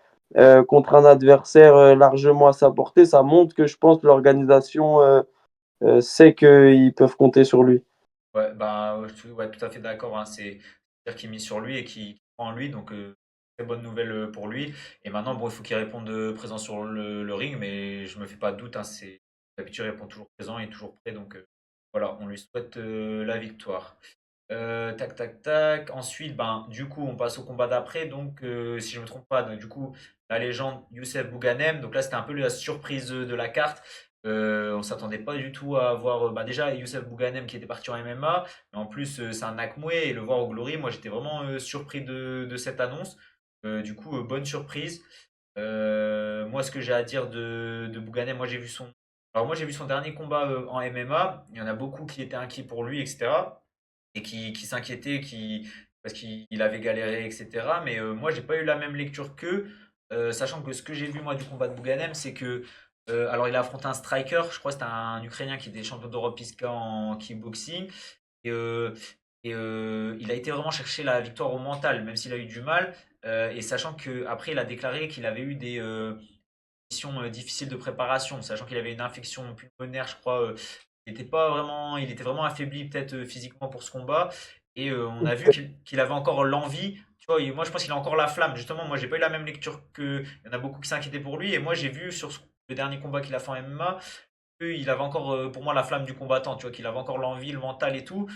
contre un adversaire largement à sa portée. Ça montre que je pense que l'organisation sait qu'ils peuvent compter sur lui. Ouais, bah, ouais, tout à fait d'accord, hein. C'est-à-dire qu'il mise sur lui et qu'il croit en lui, donc très bonne nouvelle pour lui. Et maintenant, bon, il faut qu'il réponde présent sur le ring, mais je me fais pas de doute, hein, d'habitude, il répond toujours présent et toujours prêt, donc voilà, on lui souhaite la victoire. Tac, tac, tac. Ensuite, ben, du coup, on passe au combat d'après. Donc, si je me trompe pas, donc, du coup, la légende Youssef Bouganem. Donc là, c'était un peu la surprise de la carte. On s'attendait pas du tout à voir bah, déjà Youssef Bouganem qui était parti en MMA. Mais en plus, c'est un Nakmoué et le voir au Glory, moi, j'étais vraiment surpris de cette annonce. Du coup, bonne surprise. Moi, ce que j'ai à dire de Bouganem, moi, j'ai vu son dernier combat en MMA. Il y en a beaucoup qui étaient inquiets pour lui, etc. Et qui s'inquiétaient, parce qu'il avait galéré, etc. Mais moi, j'ai pas eu la même lecture qu'eux, sachant que ce que j'ai vu moi du combat de Bouganem, c'est que alors il a affronté un striker, je crois que c'était un Ukrainien qui était champion d'Europe ISKA en kickboxing, et, il a été vraiment chercher la victoire au mental, même s'il a eu du mal, et sachant que après il a déclaré qu'il avait eu des conditions difficiles de préparation, sachant qu'il avait une infection pulmonaire, je crois. Il était vraiment affaibli peut-être physiquement pour ce combat. Et on a vu qu'il avait encore l'envie. Tu vois, moi je pense qu'il a encore la flamme. Justement, moi j'ai pas eu la même lecture que. Il y en a beaucoup qui s'inquiétaient pour lui. Et moi j'ai vu sur le dernier combat qu'il a fait en MMA qu'il avait encore pour moi la flamme du combattant. Tu vois, qu'il avait encore l'envie, le mental et tout.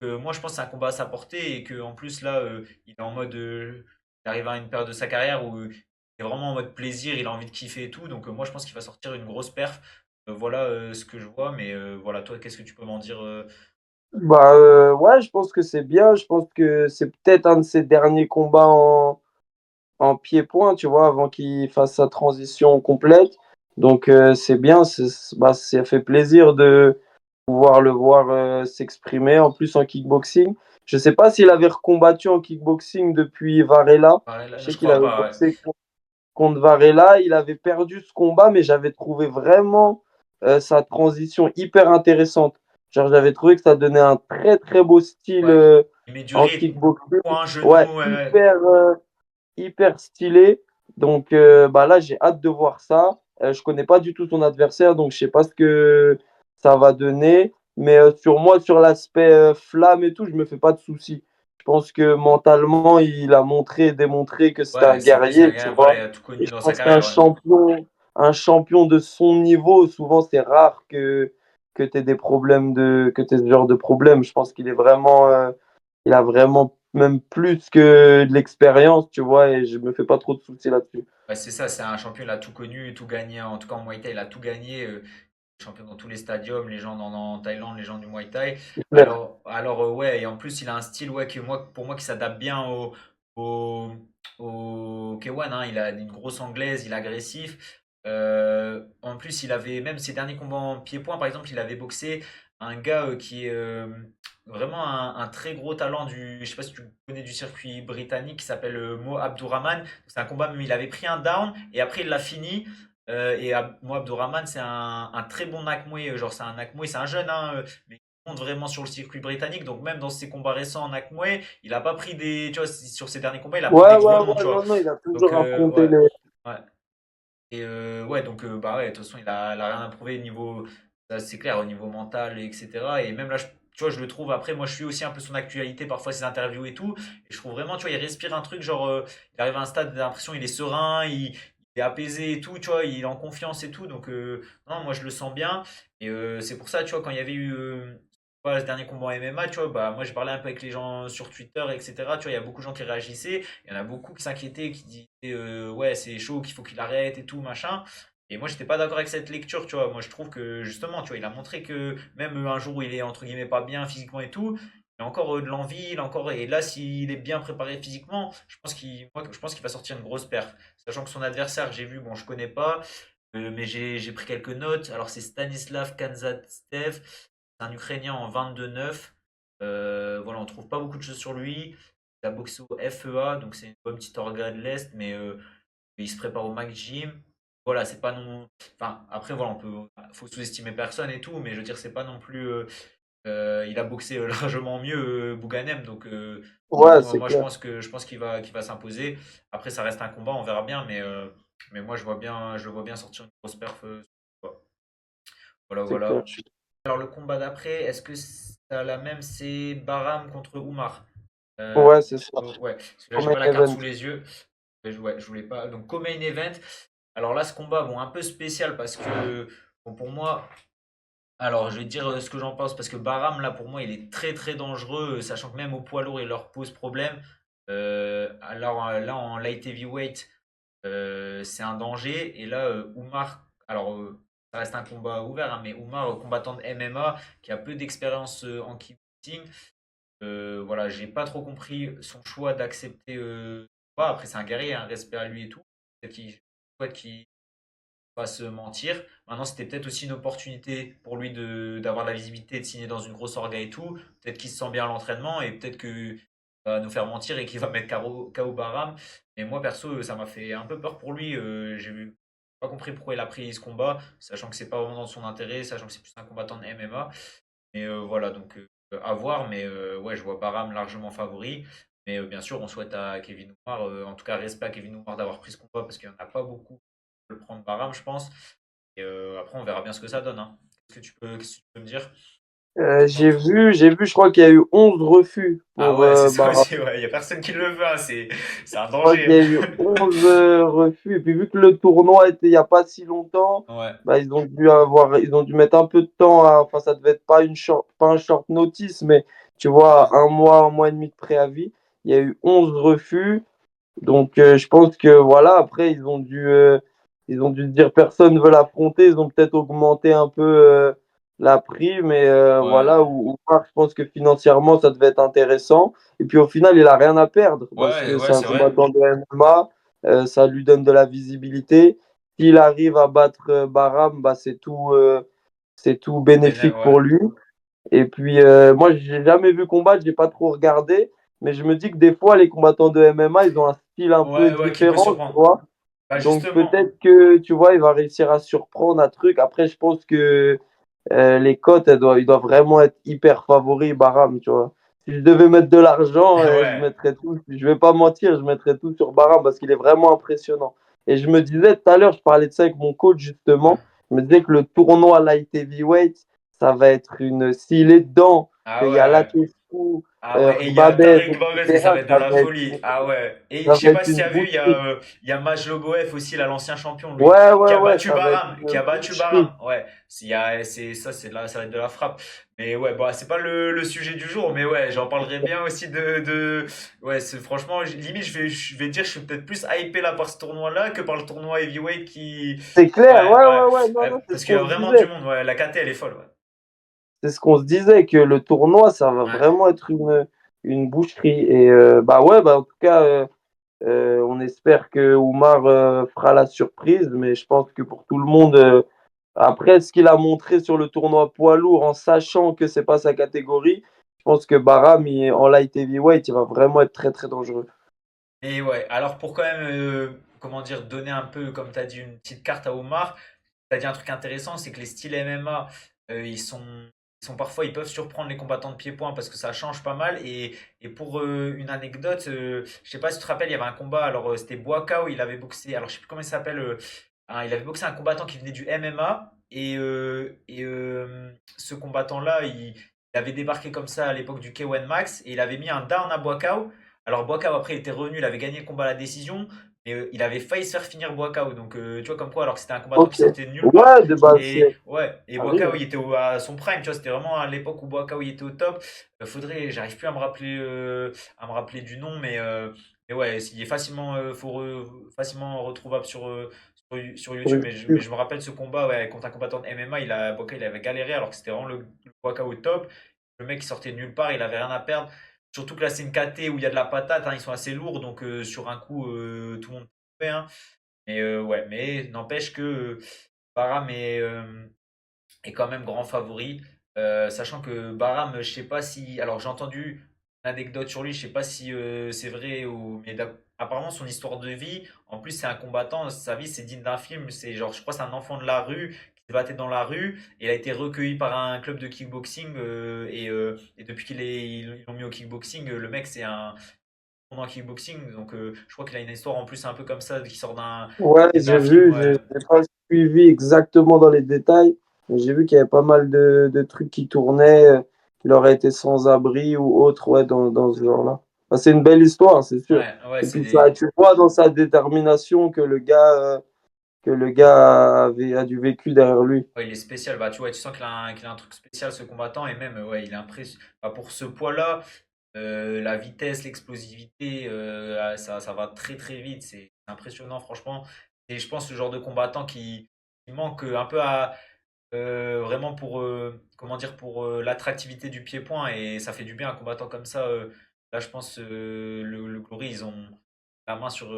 Moi je pense que c'est un combat à sa portée et qu'en plus là il est en mode. Il arrive à une période de sa carrière où il est vraiment en mode plaisir, il a envie de kiffer et tout. Donc moi je pense qu'il va sortir une grosse perf. Voilà ce que je vois, mais voilà, toi, qu'est-ce que tu peux m'en dire Bah ouais, je pense que c'est bien. Je pense que c'est peut-être un de ses derniers combats en pied-point, tu vois, avant qu'il fasse sa transition complète. Donc c'est bien, bah, ça fait plaisir de pouvoir le voir s'exprimer, en plus en kickboxing. Je sais pas s'il avait recombattu en kickboxing depuis Varela. pareil, Je là, sais je qu'il crois avait pas, ouais. boxé contre Varela. Il avait perdu ce combat, mais j'avais trouvé vraiment sa transition hyper intéressante. Genre, j'avais trouvé que ça donnait un très très beau style Ouais. Il met du en rythme, kickboxing. point, Ouais, genou, hyper stylé. Donc bah là, j'ai hâte de voir ça. Je connais pas du tout son adversaire, donc je sais pas ce que ça va donner. Mais sur moi, sur l'aspect flamme et tout, je me fais pas de soucis. Je pense que mentalement, il a montré, démontré que c'était un ouais, c'est lui, c'est un guerrier, tu gars, voilà, vois. il a tout Et connu je dans sa pense qu'un carrière, ouais. champion de son niveau, souvent c'est rare que tu aies des problèmes que tu ce genre de problème. Je pense qu'il est vraiment, il a vraiment même plus que de l'expérience, tu vois, et je me fais pas trop de soucis là-dessus. Ouais, c'est ça, c'est un champion, il a tout connu, tout gagné, en tout cas en Muay Thai, il a tout gagné. Champion dans tous les stadiums, les gens en Thaïlande, les gens du Muay Thai. Alors ouais, et en plus, il a un style ouais, pour moi qui s'adapte bien au, au K1, hein. Il a une grosse anglaise, il est agressif. En plus, il avait même ses derniers combats en pied-point, par exemple, il avait boxé un gars qui est vraiment un très gros talent je sais pas si tu connais du circuit britannique qui s'appelle Mo Abdurrahman. C'est un combat, même il avait pris un down et après il l'a fini. Moi, Abdourahmane, c'est un très bon Nakmoué. Genre, c'est un Nakmoué, c'est un jeune, hein, mais il monte vraiment sur le circuit britannique. Donc, même dans ses combats récents en Nakmoué, il a pas pris des. Tu vois, sur ses derniers combats, il a pris Ouais, des gros ouais, noms, tu ouais, vois. non, non, il a Donc, toujours affronté ouais. les. Ouais. Et ouais, donc, bah ouais, de toute façon, il a rien à prouver niveau. Ça, c'est clair, au niveau mental, etc. Et même là, tu vois, je le trouve. Après, moi, je suis aussi un peu son actualité, parfois ses interviews et tout. Et je trouve vraiment, tu vois, il respire un truc, genre, il arrive à un stade d'impression, il est serein, il est apaisé et tout, tu vois, il est en confiance et tout. Donc, non, moi, je le sens bien. Et c'est pour ça, tu vois, quand il y avait eu voilà, ce dernier combat en MMA, tu vois, bah, moi, j'ai parlé un peu avec les gens sur Twitter, etc. Tu vois, il y a beaucoup de gens qui réagissaient. Il y en a beaucoup qui s'inquiétaient, qui disaient, ouais, c'est chaud, qu'il faut qu'il arrête et tout, machin. Et moi, j'étais pas d'accord avec cette lecture, tu vois. Moi, je trouve que justement, tu vois, il a montré que même un jour où il est entre guillemets pas bien physiquement et tout, il a encore de l'envie, il a encore. Et là, s'il est bien préparé physiquement, je pense qu'il va sortir une grosse perf. Sachant que son adversaire, j'ai vu, bon, je connais pas, mais j'ai pris quelques notes. Alors, c'est Stanislav Kanzatev, c'est un Ukrainien en 22-9. Voilà, on trouve pas beaucoup de choses sur lui. Il a boxé au FEA, donc c'est une bonne petite orga de l'Est, mais il se prépare au Mac Gym. Voilà, c'est pas non. Enfin, après, voilà, faut sous-estimer personne et tout, mais je veux dire, c'est pas non plus. Il a boxé largement mieux Bouganem, donc Ouais, c'est clair. je pense qu'il va s'imposer. Après, ça reste un combat, on verra bien, mais moi, je le vois bien sortir une grosse perf. Voilà, C'est clair. voilà. Alors, le combat d'après, est-ce que c'est la même? C'est Baram contre Oumar. Euh, Ouais, c'est ça. ouais, parce que là, j'ai Comme un pas la carte event. sous les yeux. Ouais, je voulais pas. Donc, co-main event. Alors là, ce combat, bon, un peu spécial parce que, bon, pour moi, Alors, je vais te dire ce que j'en pense parce que Baram, là, pour moi, il est très très dangereux, sachant que même au poids lourd, il leur pose problème. Alors là, en light heavyweight, c'est un danger. Et là, Oumar, alors ça reste un combat ouvert, hein, mais Oumar, combattant de MMA, qui a peu d'expérience en kickboxing, voilà, j'ai pas trop compris son choix d'accepter. Après, c'est un guerrier, un respect à lui et tout. Peut-être qu'il souhaite qu'il pas se mentir. Maintenant, c'était peut-être aussi une opportunité pour lui d'avoir la visibilité, de signer dans une grosse orga et tout. Peut-être qu'il se sent bien à l'entraînement et peut-être qu'il va nous faire mentir et qu'il va mettre KO Baram. Mais moi, perso, ça m'a fait un peu peur pour lui. Pas compris pourquoi il a pris ce combat, sachant que c'est pas vraiment dans son intérêt, sachant que c'est plus un combattant de MMA. Mais voilà, donc à voir. Mais ouais, je vois Baram largement favori. Mais bien sûr, on souhaite à Kevin Oumar, en tout cas, respect à Kevin Oumar d'avoir pris ce combat parce qu'il n'y en a pas beaucoup le prendre Baram, je pense. Et après, on verra bien ce que ça donne, hein. Qu'est-ce que tu peux me dire? J'ai vu, je crois qu'il y a eu 11 refus Ah pour ouais, c'est ça Barra. aussi, ouais. Il n'y a personne qui le veut, hein. C'est un Je crois qu'il y danger. a eu 11 refus. Et puis vu que le tournoi était il n'y a pas si longtemps, Ouais, bah, ils ont dû mettre un peu de temps enfin, ça devait être pas un short notice, mais tu vois, un mois et demi de préavis. Il y a eu 11 refus. Donc, je pense que voilà, après, ils ont dû se dire personne ne veut l'affronter. Ils ont peut-être augmenté un peu la prime. Mais ouais, voilà, ou je pense que financièrement, ça devait être intéressant. Et puis au final, il a rien à perdre parce ouais, que ouais, c'est un c'est vrai. combattant de MMA. Ça lui donne de la visibilité. S'il arrive à battre Baram, bah, c'est tout bénéfique Ouais, pour lui. Et puis, moi, j'ai jamais vu combattre, j'ai pas trop regardé, mais je me dis que des fois, les combattants de MMA, ils ont un style un peu ouais, ouais, qui peut différent, tu surprendre. vois. Bah Donc, justement, peut-être que, tu vois, il va réussir à surprendre un truc. Après, je pense que les cotes, ils doivent vraiment être hyper favoris, Baram, tu vois. Si je devais mettre de l'argent, je ouais, mettrais tout, je vais pas mentir, je mettrais tout sur Baram parce qu'il est vraiment impressionnant. Et je me disais tout à l'heure, je parlais de ça avec mon coach ouais. justement, je me disais que le tournoi light heavyweight, ça va être s'il est dedans, Ah qu'il y a ouais. Latescu, Ah ouais, et il y a Mbabez, Tarek Bambès, mais ça va etc., être de la folie. Ah ouais. Et je ça sais va pas être si tu une as vu, boucherie. il y a Maj Logoev aussi, là, l'ancien champion, lui, Ouais, qui ouais, a ouais, battu ça va être Baram, qui une a battu boucherie. Baram. Ouais, ça va être de la frappe. Mais ouais, bon, c'est pas le sujet du jour, mais ouais, j'en parlerai bien aussi ouais, franchement, limite, je vais dire, je suis peut-être plus hypé là par ce tournoi-là que par le tournoi heavyweight qui, C'est clair, ouais, ouais, ouais, ouais, ouais, non, non, c'est parce ce qu'il y a qu'on se vraiment du disait. monde. Ouais, la KT, elle est folle, ouais. C'est ce qu'on se disait, que le tournoi, ça va Ouais. vraiment être une boucherie. Et bah ouais, bah en tout cas, on espère que Oumar fera la surprise, mais je pense que pour tout le monde, après ce qu'il a montré sur le tournoi poids lourd, en sachant que c'est pas sa catégorie, je pense que Baram, en light heavyweight, il va vraiment être très très dangereux. Et ouais, alors pour quand même, comment dire, donner un peu, comme tu as dit, une petite carte à Omar, tu as dit un truc intéressant, c'est que les styles MMA, ils sont parfois, ils peuvent surprendre les combattants de pied-point parce que ça change pas mal. Et pour une anecdote, je sais pas si tu te rappelles, il y avait un combat, alors c'était Boakao, il avait boxé, alors je sais plus comment il s'appelle, il avait boxé un combattant qui venait du MMA. Et ce combattant-là, il avait débarqué comme ça à l'époque du K1 Max et il avait mis un down à Boakao. Alors Boakao après il était revenu, il avait gagné le combat à la décision, mais il avait failli se faire finir Boakao. Donc tu vois comme quoi alors que c'était un combattant qui Ok. sortait de nulle part. Ouais, de base, Et c'est ouais, et Boakao arrive. il était à son prime, tu vois, c'était vraiment à l'époque où Boakao il était au top. J'arrive plus à me rappeler du nom, mais ouais, il est facilement retrouvable sur YouTube. Mais je me rappelle ce combat ouais, contre un combattant de MMA, Boakao il avait galéré alors que c'était vraiment le Boakao au top. Le mec il sortait de nulle part, il avait rien à perdre. Surtout que là, c'est une KT où il y a de la patate, hein, ils sont assez lourds, donc sur un coup, tout le monde peut, hein. Mais ouais, mais n'empêche que Baram est quand même grand favori. Sachant que Baram, je sais pas si. Alors, j'ai entendu une anecdote sur lui, je sais pas si c'est vrai mais apparemment, son histoire de vie, en plus, c'est un combattant, sa vie, c'est digne d'un film. C'est genre, je crois, c'est un enfant de la rue qui se battait dans la rue. Et il a été recueilli par un club de kickboxing. Et depuis ils l'ont mis au kickboxing, le mec, c'est un en kickboxing. Donc, je crois qu'il a une histoire en plus un peu comme ça qui sort Ouais, d'un j'ai film. vu, Ouais. j'ai pas suivi exactement dans les détails, mais j'ai vu qu'il y avait pas mal de trucs qui tournaient, qu'il aurait été sans abri ou autre, ouais, dans ce genre-là. Bah, c'est une belle histoire, c'est sûr. Ouais, ouais, Et puis ça, tu vois dans sa détermination que le gars, que le gars a du vécu derrière lui. Ouais, il est spécial. Bah, tu vois, tu sens qu'il a un truc spécial, ce combattant. Et même, ouais, il est impressionnant. Bah, pour ce poids-là, la vitesse, l'explosivité, ça va très très vite. C'est impressionnant, franchement. Et je pense le genre de combattant qui manque un peu vraiment pour, comment dire, pour l'attractivité du pied-point. Et ça fait du bien un combattant comme ça. Là, je pense le Glory, ils ont la main sur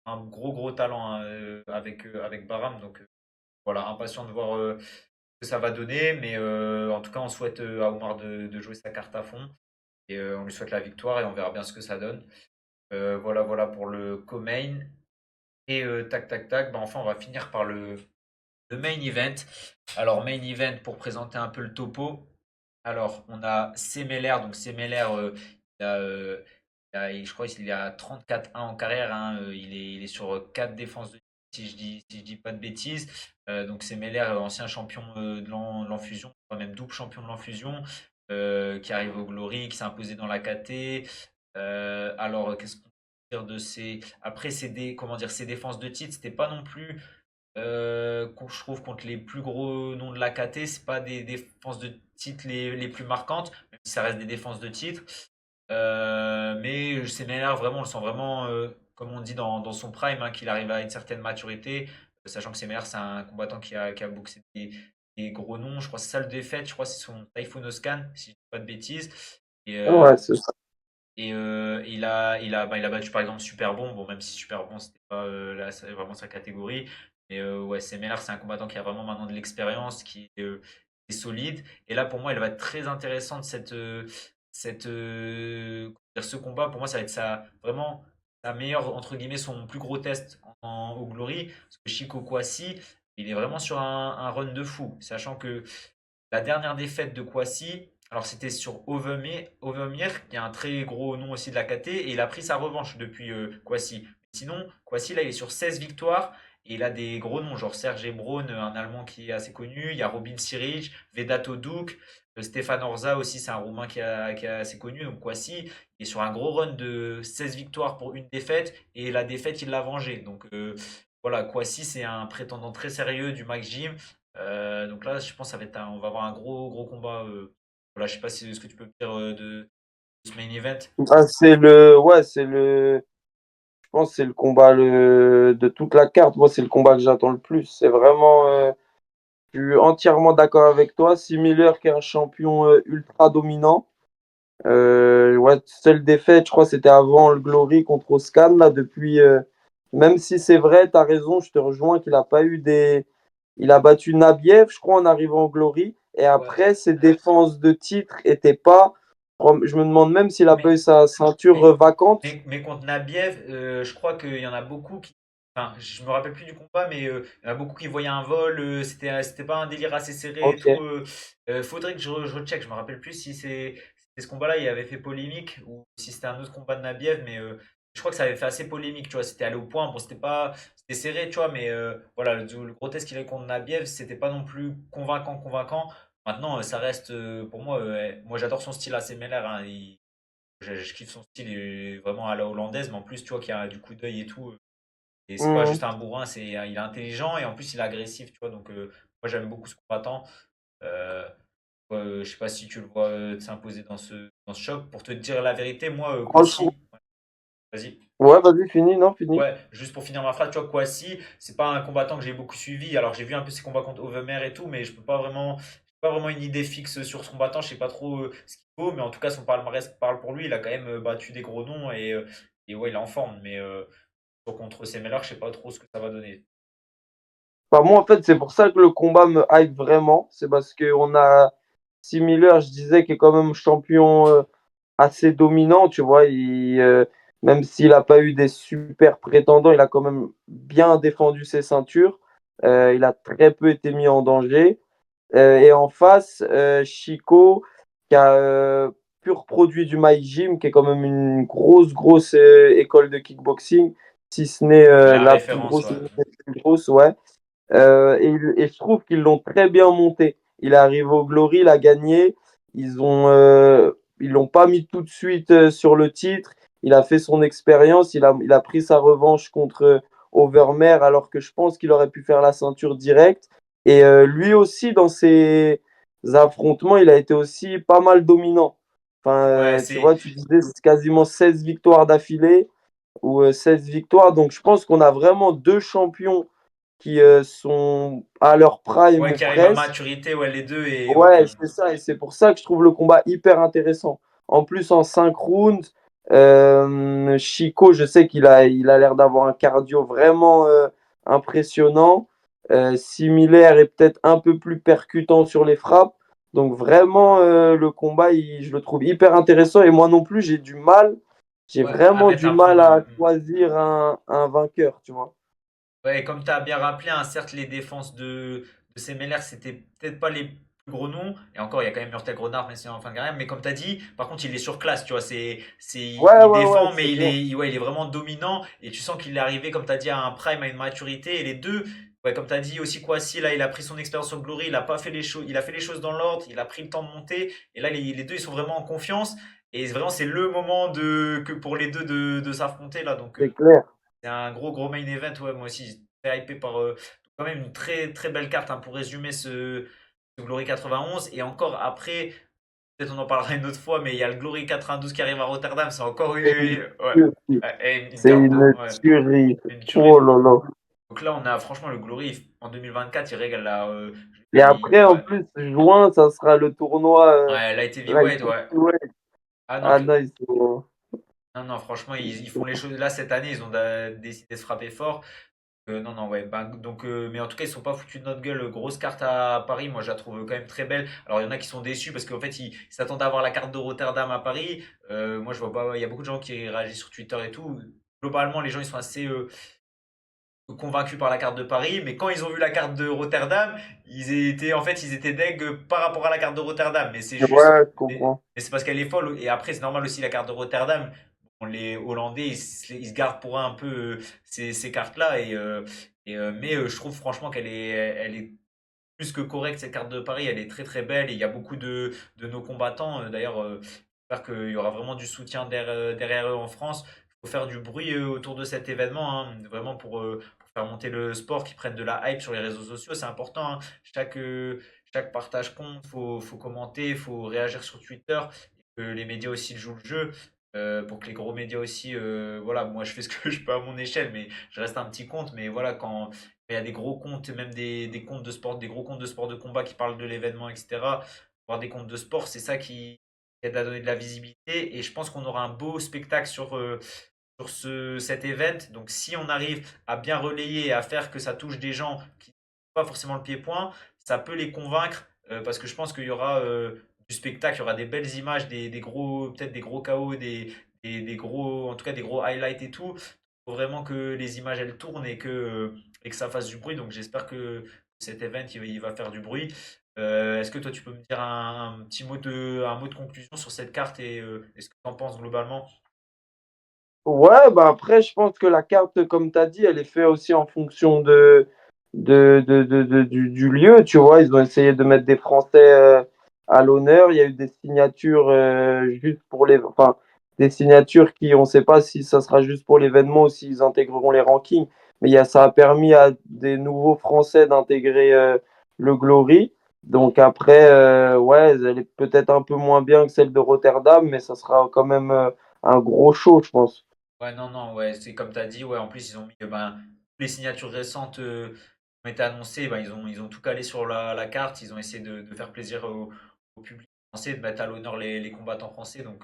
un gros gros talent hein, avec Baram. Donc voilà, impatient de voir ce que ça va donner. Mais en tout cas, on souhaite à Omar de jouer sa carte à fond. Et on lui souhaite la victoire et on verra bien ce que ça donne. Voilà, voilà pour le co-main. Et tac, tac, tac. Bah, enfin, on va finir par le main event. Alors, main event pour présenter un peu le topo. Alors, on a Semeler. Donc, Semeler, il a, je crois qu'il a 34-1 en carrière. Hein. Il est sur 4 défenses de si je dis pas de bêtises. Donc, Semeler, ancien champion de l'enfusion, même double champion de l'enfusion, qui arrive au Glory, qui s'est imposé dans la KT. Alors, qu'est-ce qu'on peut dire de ses. Après, comment dire, ses défenses de titre, c'était pas non plus je trouve contre les plus gros noms de la KT, c'est pas des défenses de titre les plus marquantes, même si ça reste des défenses de titre. Mais Semeler, vraiment, on le sent vraiment, comme on dit dans son prime, hein, qu'il arrive à une certaine maturité, sachant que Semeler, c'est un combattant qui a boxé des gros noms. Je crois que c'est ça le défaite, je crois que c'est son Typhoon Oscan, si je dis pas de bêtises. Et, Ouais, c'est ça. il a battu par exemple Super Bon, même si Super Bon, c'était pas là, c'est vraiment sa catégorie. Mais ouais, Semeler, c'est un combattant qui a vraiment maintenant de l'expérience, qui est solide. Et là, pour moi, il va être très intéressante comment dire, ce combat. Pour moi, ça va être vraiment sa meilleure, entre guillemets, son plus gros test au Glory. Parce que Chico Kwasi, il est vraiment sur un run de fou. Sachant que la dernière défaite de Kwasi, alors c'était sur Overmire, qui est un très gros nom aussi de la KT, et il a pris sa revanche depuis Kwasi. Sinon, Kwasi, là, il est sur 16 victoires, et il a des gros noms, genre Serge Braun, un Allemand qui est assez connu, il y a Robin Siric, Vedat Odouk, Stéphane Orza aussi, c'est un Roumain qui est assez connu, donc Kwasi, il est sur un gros run de 16 victoires pour une défaite, et la défaite, il l'a vengée. Donc voilà, Kwasi, c'est un prétendant très sérieux du Max Gym. Donc là, je pense que on va avoir un gros gros combat. Voilà, je sais pas ce que tu peux me dire de ce main event. Ah, je pense que c'est le combat de toute la carte. Moi, c'est le combat que j'attends le plus. C'est vraiment, je suis entièrement d'accord avec toi. Similaire qu'un champion ultra dominant. Ouais, seule défaite, je crois, c'était avant le Glory contre Oscan. Là, depuis, même si c'est vrai, tu as raison, je te rejoins qu'il a pas eu des. Il a battu Nabiev, je crois, en arrivant au Glory. Et Ouais. après, ses défenses de titre étaient pas. Je me demande même s'il a pas Mais, eu sa ceinture mais, vacante. mais contre Nabiev, je crois qu'il y en a beaucoup qui. Enfin, je me rappelle plus du combat, mais il y en a beaucoup qui voyaient un vol. C'était pas un délire assez serré et Ok. tout. Faudrait que je recheck. Je me rappelle plus si c'était ce combat-là, il avait fait polémique ou si c'était un autre combat de Nabiev, mais je crois que ça avait fait assez polémique. Tu vois, c'était allé au point. Bon, c'était serré, tu vois, mais voilà, le gros test qu'il a eu contre Nabiev, c'était pas non plus convaincant. Maintenant, ça reste pour moi. Moi, j'adore son style assez mêleur. Hein, je kiffe son style vraiment à la hollandaise, mais en plus, tu vois qu'il y a du coup d'œil et tout. Et c'est pas juste Mhm. un bourrin, il est intelligent et en plus, il est agressif, tu vois. Donc, moi, j'aime beaucoup ce combattant. Euh, ouais, je sais pas si tu le vois s'imposer dans ce choc. Pour te dire la vérité, moi, Franchement. Kwasi, ouais, vas-y. Ouais, vas-y, fini, non, fini. Ouais, juste pour finir ma phrase, tu vois, Kwasi, c'est pas un combattant que j'ai beaucoup suivi. Alors, j'ai vu un peu ses combats contre Overmeer et tout, mais je peux pas vraiment, j'ai pas vraiment une idée fixe sur ce combattant. Je sais pas trop ce qu'il vaut, mais en tout cas, son palmarès parle pour lui. Il a quand même battu des gros noms et ouais, il est en forme. Mais contre Semeler, je sais pas trop ce que ça va donner. Enfin, moi, en fait, c'est pour ça que le combat me hype vraiment. C'est parce qu'on a Similaire, je disais, qui est quand même champion assez dominant, tu vois. Même s'il n'a pas eu des super prétendants, il a quand même bien défendu ses ceintures. Il a très peu été mis en danger. Et en face, Chico, qui a pur produit du My Gym, qui est quand même une grosse école de kickboxing, si ce n'est La la plus référence, grosse, ouais. la plus grosse, ouais. Et je trouve qu'ils l'ont très bien monté. Il est arrivé au Glory, il a gagné. Ils l'ont pas mis tout de suite sur le titre. Il a fait son expérience. Il a pris sa revanche contre Overmeer, alors que je pense qu'il aurait pu faire la ceinture directe. Et lui aussi, dans ses affrontements, il a été aussi pas mal dominant. Enfin, Ouais, tu vois, tu disais c'est quasiment 16 victoires d'affilée ou 16 victoires. Donc je pense qu'on a vraiment deux champions qui sont à leur prime ouais, ou qui arrive à presque. maturité, ouais, les deux, et ouais, Ouais, c'est ça, et c'est pour ça que je trouve le combat hyper intéressant. En plus, en 5 rounds, Chico, je sais qu'il a l'air d'avoir un cardio vraiment impressionnant, similaire et peut-être un peu plus percutant sur les frappes. Donc vraiment, le combat, je le trouve hyper intéressant. Et moi non plus, j'ai ouais, à vraiment mettre du un mal prono, ouais. à choisir un vainqueur, tu vois. Ouais, comme tu as bien rappelé, hein, certes, les défenses de Semeler, c'était peut-être pas les plus gros noms. Et encore, il y a quand même Murtel Grenard, mais c'est en fin de carrière. Mais comme tu as dit, par contre, il est sur classe, tu vois. Ouais, Il ouais, ouais, défend, c'est mais clair. ouais, il est vraiment dominant. Et tu sens qu'il est arrivé, comme tu as dit, à un prime, à une maturité. Et les deux, ouais, comme tu as dit aussi, Kwasi, là, il a pris son expérience au Glory. Il a pas fait les choses, il a fait les choses dans l'ordre. Il a pris le temps de monter. Et là, les deux, ils sont vraiment en confiance. Et vraiment, c'est le moment que pour les deux de s'affronter, là. Donc, C'est clair. c'est un gros main event, ouais, moi aussi, j'étais très hypé par quand même une très belle carte, hein, pour résumer ce Glory 91. Et encore après, peut-être on en parlera une autre fois, mais il y a le Glory 92 qui arrive à Rotterdam, c'est encore C'est une ouais, tuerie. une C'est carte de, une ouais, tuerie. une tuerie. Oh là là. Donc là, on a franchement le Glory en 2024, il régale là. Et après, en Ouais, plus, juin, ça sera le tournoi ouais, Light Light Heavyweight, ouais. Heavyweight. Ah non, Ah non, ils sont. non, franchement, ils font les choses. Là, cette année, ils ont décidé de se frapper fort. Non, ouais. Donc, mais en tout cas, ils sont pas foutus de notre gueule. Grosse carte à Paris, moi je la trouve quand même très belle. Alors, il y en a qui sont déçus parce qu'en fait, ils s'attendaient à avoir la carte de Rotterdam à Paris. Moi, je vois pas. Il y a beaucoup de gens qui réagissent sur Twitter et tout. Globalement, les gens ils sont assez convaincus par la carte de Paris, mais quand ils ont vu la carte de Rotterdam, ils étaient deg par rapport à la carte de Rotterdam. Mais c'est juste, Ouais, je comprends. mais c'est parce qu'elle est folle. Et après, c'est normal aussi la carte de Rotterdam. Bon, les Hollandais, ils se gardent pour eux un peu ces cartes-là. Mais je trouve franchement elle est plus que correcte, cette carte de Paris. Elle est très belle. Et il y a beaucoup de nos combattants. D'ailleurs, j'espère qu'il y aura vraiment du soutien derrière eux en France. Il faut faire du bruit autour de cet événement, hein, vraiment pour faire monter le sport, qu'ils prennent de la hype sur les réseaux sociaux. C'est important, hein. Chaque partage compte. Faut commenter, faut réagir sur Twitter. Et que les médias aussi jouent le jeu. Pour que les gros médias aussi, voilà, moi je fais ce que je peux à mon échelle, mais je reste un petit compte. Mais voilà, quand il y a des gros comptes, même des comptes de sport, des gros comptes de sport de combat qui parlent de l'événement, etc. Voir des comptes de sport, c'est ça qui aide à donner de la visibilité. Et je pense qu'on aura un beau spectacle sur cet event. Donc si on arrive à bien relayer et à faire que ça touche des gens qui n'ont pas forcément le pied-point, ça peut les convaincre, parce que je pense qu'il y aura du spectacle, il y aura des belles images, des gros, peut-être des gros KO, des gros, en tout cas des gros highlights et tout. Il faut vraiment que les images elles tournent et que ça fasse du bruit. Donc j'espère que cet event il va faire du bruit. Est-ce que toi tu peux me dire un petit un mot de conclusion sur cette carte et ce que tu en penses globalement? Ouais, bah après, je pense que la carte, comme tu as dit, elle est faite aussi en fonction du lieu. Tu vois, ils ont essayé de mettre des Français à l'honneur. Il y a eu des signatures juste pour les. Enfin, des signatures qui, on ne sait pas si ça sera juste pour l'événement ou s'ils intégreront les rankings. Mais ça a permis à des nouveaux Français d'intégrer le Glory. Donc après, ouais, elle est peut-être un peu moins bien que celle de Rotterdam, mais ça sera quand même un gros show, je pense. Ouais, non, ouais, c'est comme tu as dit, ouais, en plus, ils ont mis les signatures récentes ont été annoncées, ils ont tout calé sur la carte, ils ont essayé de faire plaisir au public français, de mettre à l'honneur les combattants français, donc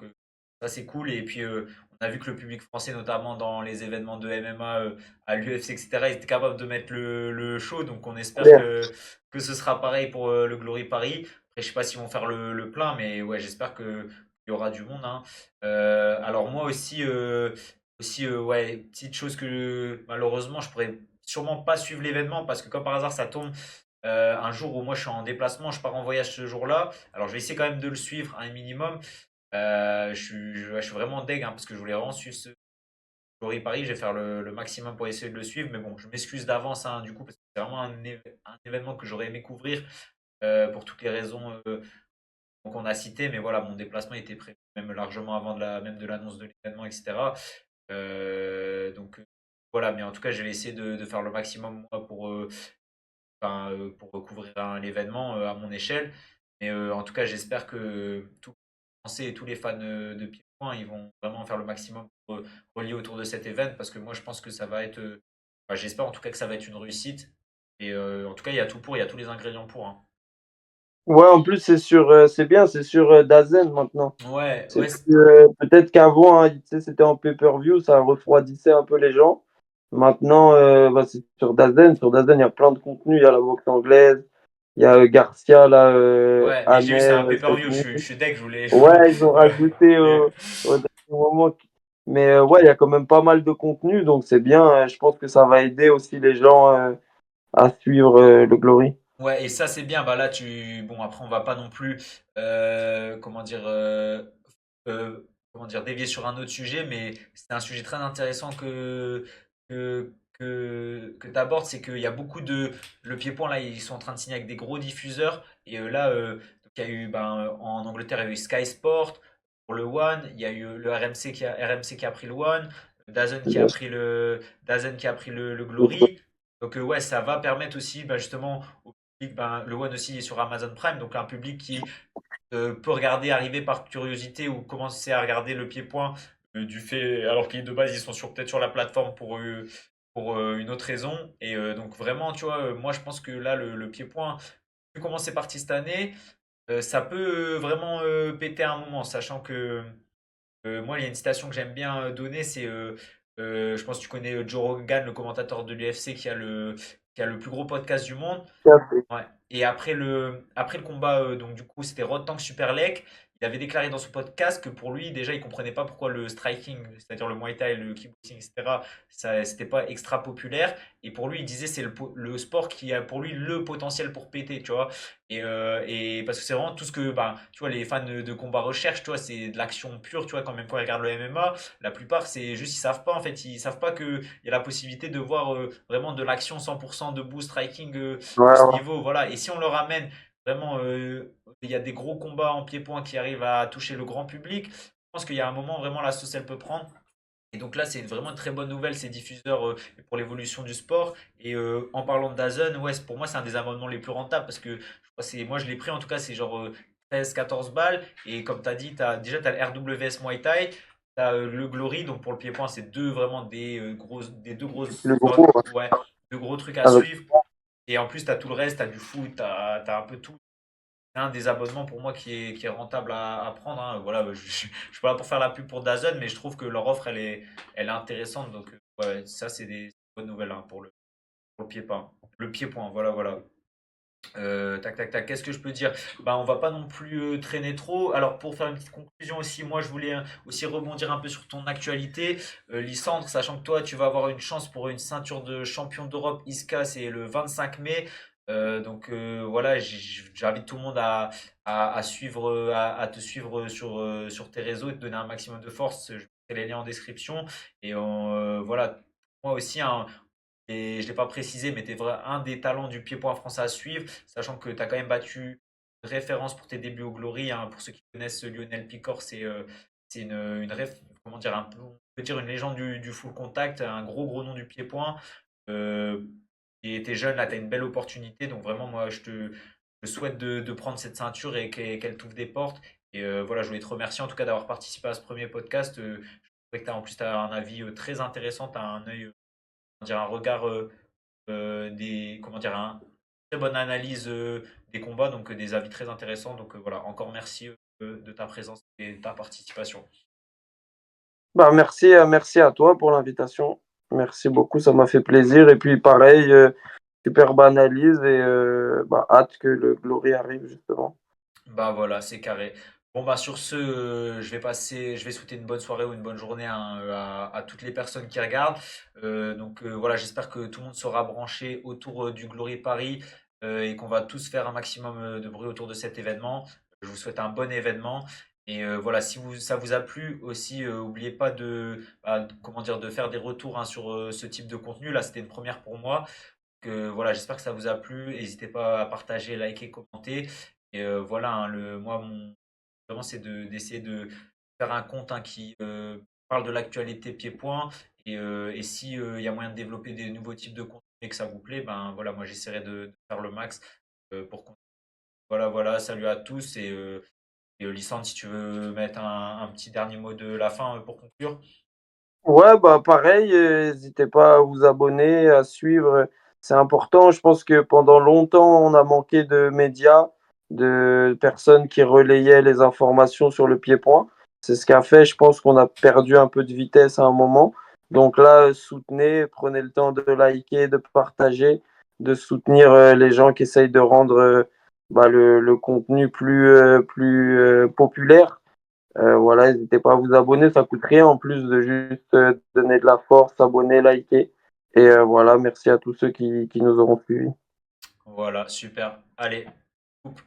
ça c'est cool. Et puis, on a vu que le public français, notamment dans les événements de MMA à l'UFC, etc., ils étaient capables de mettre le show, donc on espère que ce sera pareil pour le Glory Paris. Après, je sais pas s'ils vont faire le plein, mais ouais, j'espère qu'il y aura du monde, hein. Alors moi aussi, ouais, petite chose que malheureusement je pourrais sûrement pas suivre l'événement parce que comme par hasard ça tombe un jour où moi je suis en déplacement, je pars en voyage ce jour-là. Alors je vais essayer quand même de le suivre un minimum. Ouais, je suis vraiment deg, hein, parce que je voulais vraiment suivre ce Glory Paris. Je vais faire le maximum pour essayer de le suivre, mais bon, je m'excuse d'avance, hein, du coup parce que c'est vraiment un événement que j'aurais aimé couvrir pour toutes les raisons qu'on a citées. Mais voilà, mon déplacement était prévu même largement avant même de l'annonce de l'événement, etc. Donc voilà, mais en tout cas, je vais essayer de faire le maximum moi, pour couvrir l'événement à mon échelle. Mais en tout cas, j'espère que tous les Français et tous les fans de pied-point, ils vont vraiment faire le maximum pour relier autour de cet événement parce que moi, je pense que ça va être. Enfin, j'espère en tout cas que ça va être une réussite. Et en tout cas, il y a tout pour, il y a tous les ingrédients pour, hein. Ouais, en plus, c'est bien, c'est sur DAZN maintenant. Ouais, C'est ouais, plus, peut-être qu'avant, hein, tu sais, c'était en pay-per-view, ça refroidissait un peu les gens. Maintenant, bah, c'est sur DAZN. Sur DAZN, il y a plein de contenu. Il y a la boxe anglaise, il y a Garcia, là, ouais, mais j'ai vu c'est Aner, un cette pay-per-view, nuit. je suis deg, je voulais. Ouais, ils ont rajouté Mais, au dernier moment. Mais ouais, il y a quand même pas mal de contenu, donc c'est bien. Je pense que ça va aider aussi les gens à suivre le Glory. ouais, et ça c'est bien. Bah là, bon, après, on va pas non plus, comment dire, dévier sur un autre sujet, mais c'est un sujet très intéressant que tu abordes. C'est qu'il y a beaucoup le pied-point là, ils sont en train de signer avec des gros diffuseurs. Et là, donc, il y a eu, ben, en Angleterre, il y a eu Sky Sport pour le One. Il y a eu le RMC qui a pris le One. DAZN qui a pris le Glory. Donc ouais, ça va permettre aussi bah, justement au public, ben, le One aussi est sur Amazon Prime, donc un public qui peut regarder arriver par curiosité ou commencer à regarder le pied-point du fait, alors qu'ils de base ils sont peut-être sur la plateforme pour une autre raison. Et donc vraiment, tu vois, moi je pense que là le pied-point, vu comment c'est parti cette année, ça peut vraiment péter à un moment, sachant que moi, il y a une citation que j'aime bien donner, c'est, je pense que tu connais Joe Rogan, le commentateur de l'UFC, qui a le plus gros podcast du monde. Ouais. Et après le combat, donc du coup, c'était Road Tank Super Lake. Il avait déclaré dans son podcast que pour lui, déjà, il comprenait pas pourquoi le striking, c'est-à-dire le Muay Thai, le kickboxing, etc., ça, c'était pas extra populaire. Et pour lui, il disait c'est le sport qui a pour lui le potentiel pour péter, tu vois. Et parce que c'est vraiment tout ce que, bah, tu vois, les fans de combat recherchent, tu vois, c'est de l'action pure, tu vois, quand même quand ils regardent le MMA, la plupart, c'est juste, ils savent pas, en fait, ils savent pas qu'il y a la possibilité de voir vraiment de l'action 100% debout, striking de Ouais, ce ouais. niveau, voilà. Et si on le ramène vraiment, il y a des gros combats en pied-point qui arrivent à toucher le grand public. Je pense qu'il y a un moment vraiment la sauce elle peut prendre. Et donc là, c'est vraiment une très bonne nouvelle, ces diffuseurs pour l'évolution du sport. Et en parlant de DAZN, ouais, pour moi, c'est un des abonnements les plus rentables parce que moi, je l'ai pris en tout cas, c'est genre 13-14 balles. Et comme tu as dit, déjà, tu as le RWS Muay Thai, tu as le Glory. Donc pour le pied-point, c'est vraiment des deux Le grosses, gros, ouais. ouais, deux gros trucs à Avec- suivre. Et en plus, tu as tout le reste, tu as du foot, tu as un peu tout. C'est un des abonnements pour moi qui est rentable à prendre, hein. Voilà, je suis pas là pour faire la pub pour DAZN, mais je trouve que leur offre, elle est intéressante. Donc, ouais, ça, c'est des bonnes nouvelles hein, pour le pied-point. Le pied-point, voilà, voilà. Tac, tac, tac. Qu'est-ce que je peux dire? Bah, on va pas non plus traîner trop. Alors, pour faire une petite conclusion aussi, moi, je voulais aussi rebondir un peu sur ton actualité. Lysandre, sachant que toi, tu vas avoir une chance pour une ceinture de champion d'Europe ISCA, c'est le 25 mai. Donc, voilà, j'invite tout le monde à suivre, à te suivre sur tes réseaux et te donner un maximum de force. Je mettrai les liens en description. Et voilà, moi aussi, hein, et je ne l'ai pas précisé, mais tu es un des talents du pied-point français à suivre, sachant que tu as quand même battu une référence pour tes débuts au Glory, hein. Pour ceux qui connaissent Lionel Picor, c'est comment dire, on peut dire une légende du full contact, un gros nom du pied-point. Euh, et tu es jeune, là, tu as une belle opportunité. Donc vraiment, moi, je souhaite de prendre cette ceinture et qu'elle t'ouvre des portes. Et voilà, je voulais te remercier en tout cas d'avoir participé à ce premier podcast. Je trouvais que en plus, tu as un avis très intéressant, tu as un œil dire, un regard, comment dire, très bonne analyse des combats, donc des avis très intéressants. Donc voilà, encore merci de ta présence et de ta participation. Bah, merci, merci à toi pour l'invitation. Merci beaucoup, ça m'a fait plaisir. Et puis pareil, superbe analyse et bah, hâte que le Glory arrive justement. Bah voilà, c'est carré. Bon bah sur ce, je vais souhaiter une bonne soirée ou une bonne journée hein, à toutes les personnes qui regardent. Donc voilà, j'espère que tout le monde sera branché autour du Glory Paris et qu'on va tous faire un maximum de bruit autour de cet événement. Je vous souhaite un bon événement. Et voilà, si ça vous a plu aussi, n'oubliez pas comment dire, de faire des retours hein, sur ce type de contenu. Là, c'était une première pour moi. Voilà, j'espère que ça vous a plu. N'hésitez pas à partager, liker, commenter. Et voilà, hein, moi, vraiment, c'est d'essayer de faire un compte hein, parle de l'actualité pied-point. Et si il y a moyen de développer des nouveaux types de contenus et que ça vous plaît, ben voilà, moi j'essaierai de faire le max pour qu'on. Voilà, voilà, salut à tous. Lysandre, si tu veux mettre un petit dernier mot de la fin pour conclure. Ouais, bah pareil, n'hésitez pas à vous abonner, à suivre. C'est important. Je pense que pendant longtemps, on a manqué de médias, de personnes qui relayaient les informations sur le pied-point. C'est ce qu'a fait, je pense qu'on a perdu un peu de vitesse à un moment. Donc là, soutenez, prenez le temps de liker, de partager, de soutenir les gens qui essayent de rendre bah, le contenu plus populaire. Voilà, n'hésitez pas à vous abonner, ça coûte rien en plus de juste donner de la force, s'abonner, liker. Et voilà, merci à tous ceux qui nous auront suivis. Voilà, super. Allez, coupe.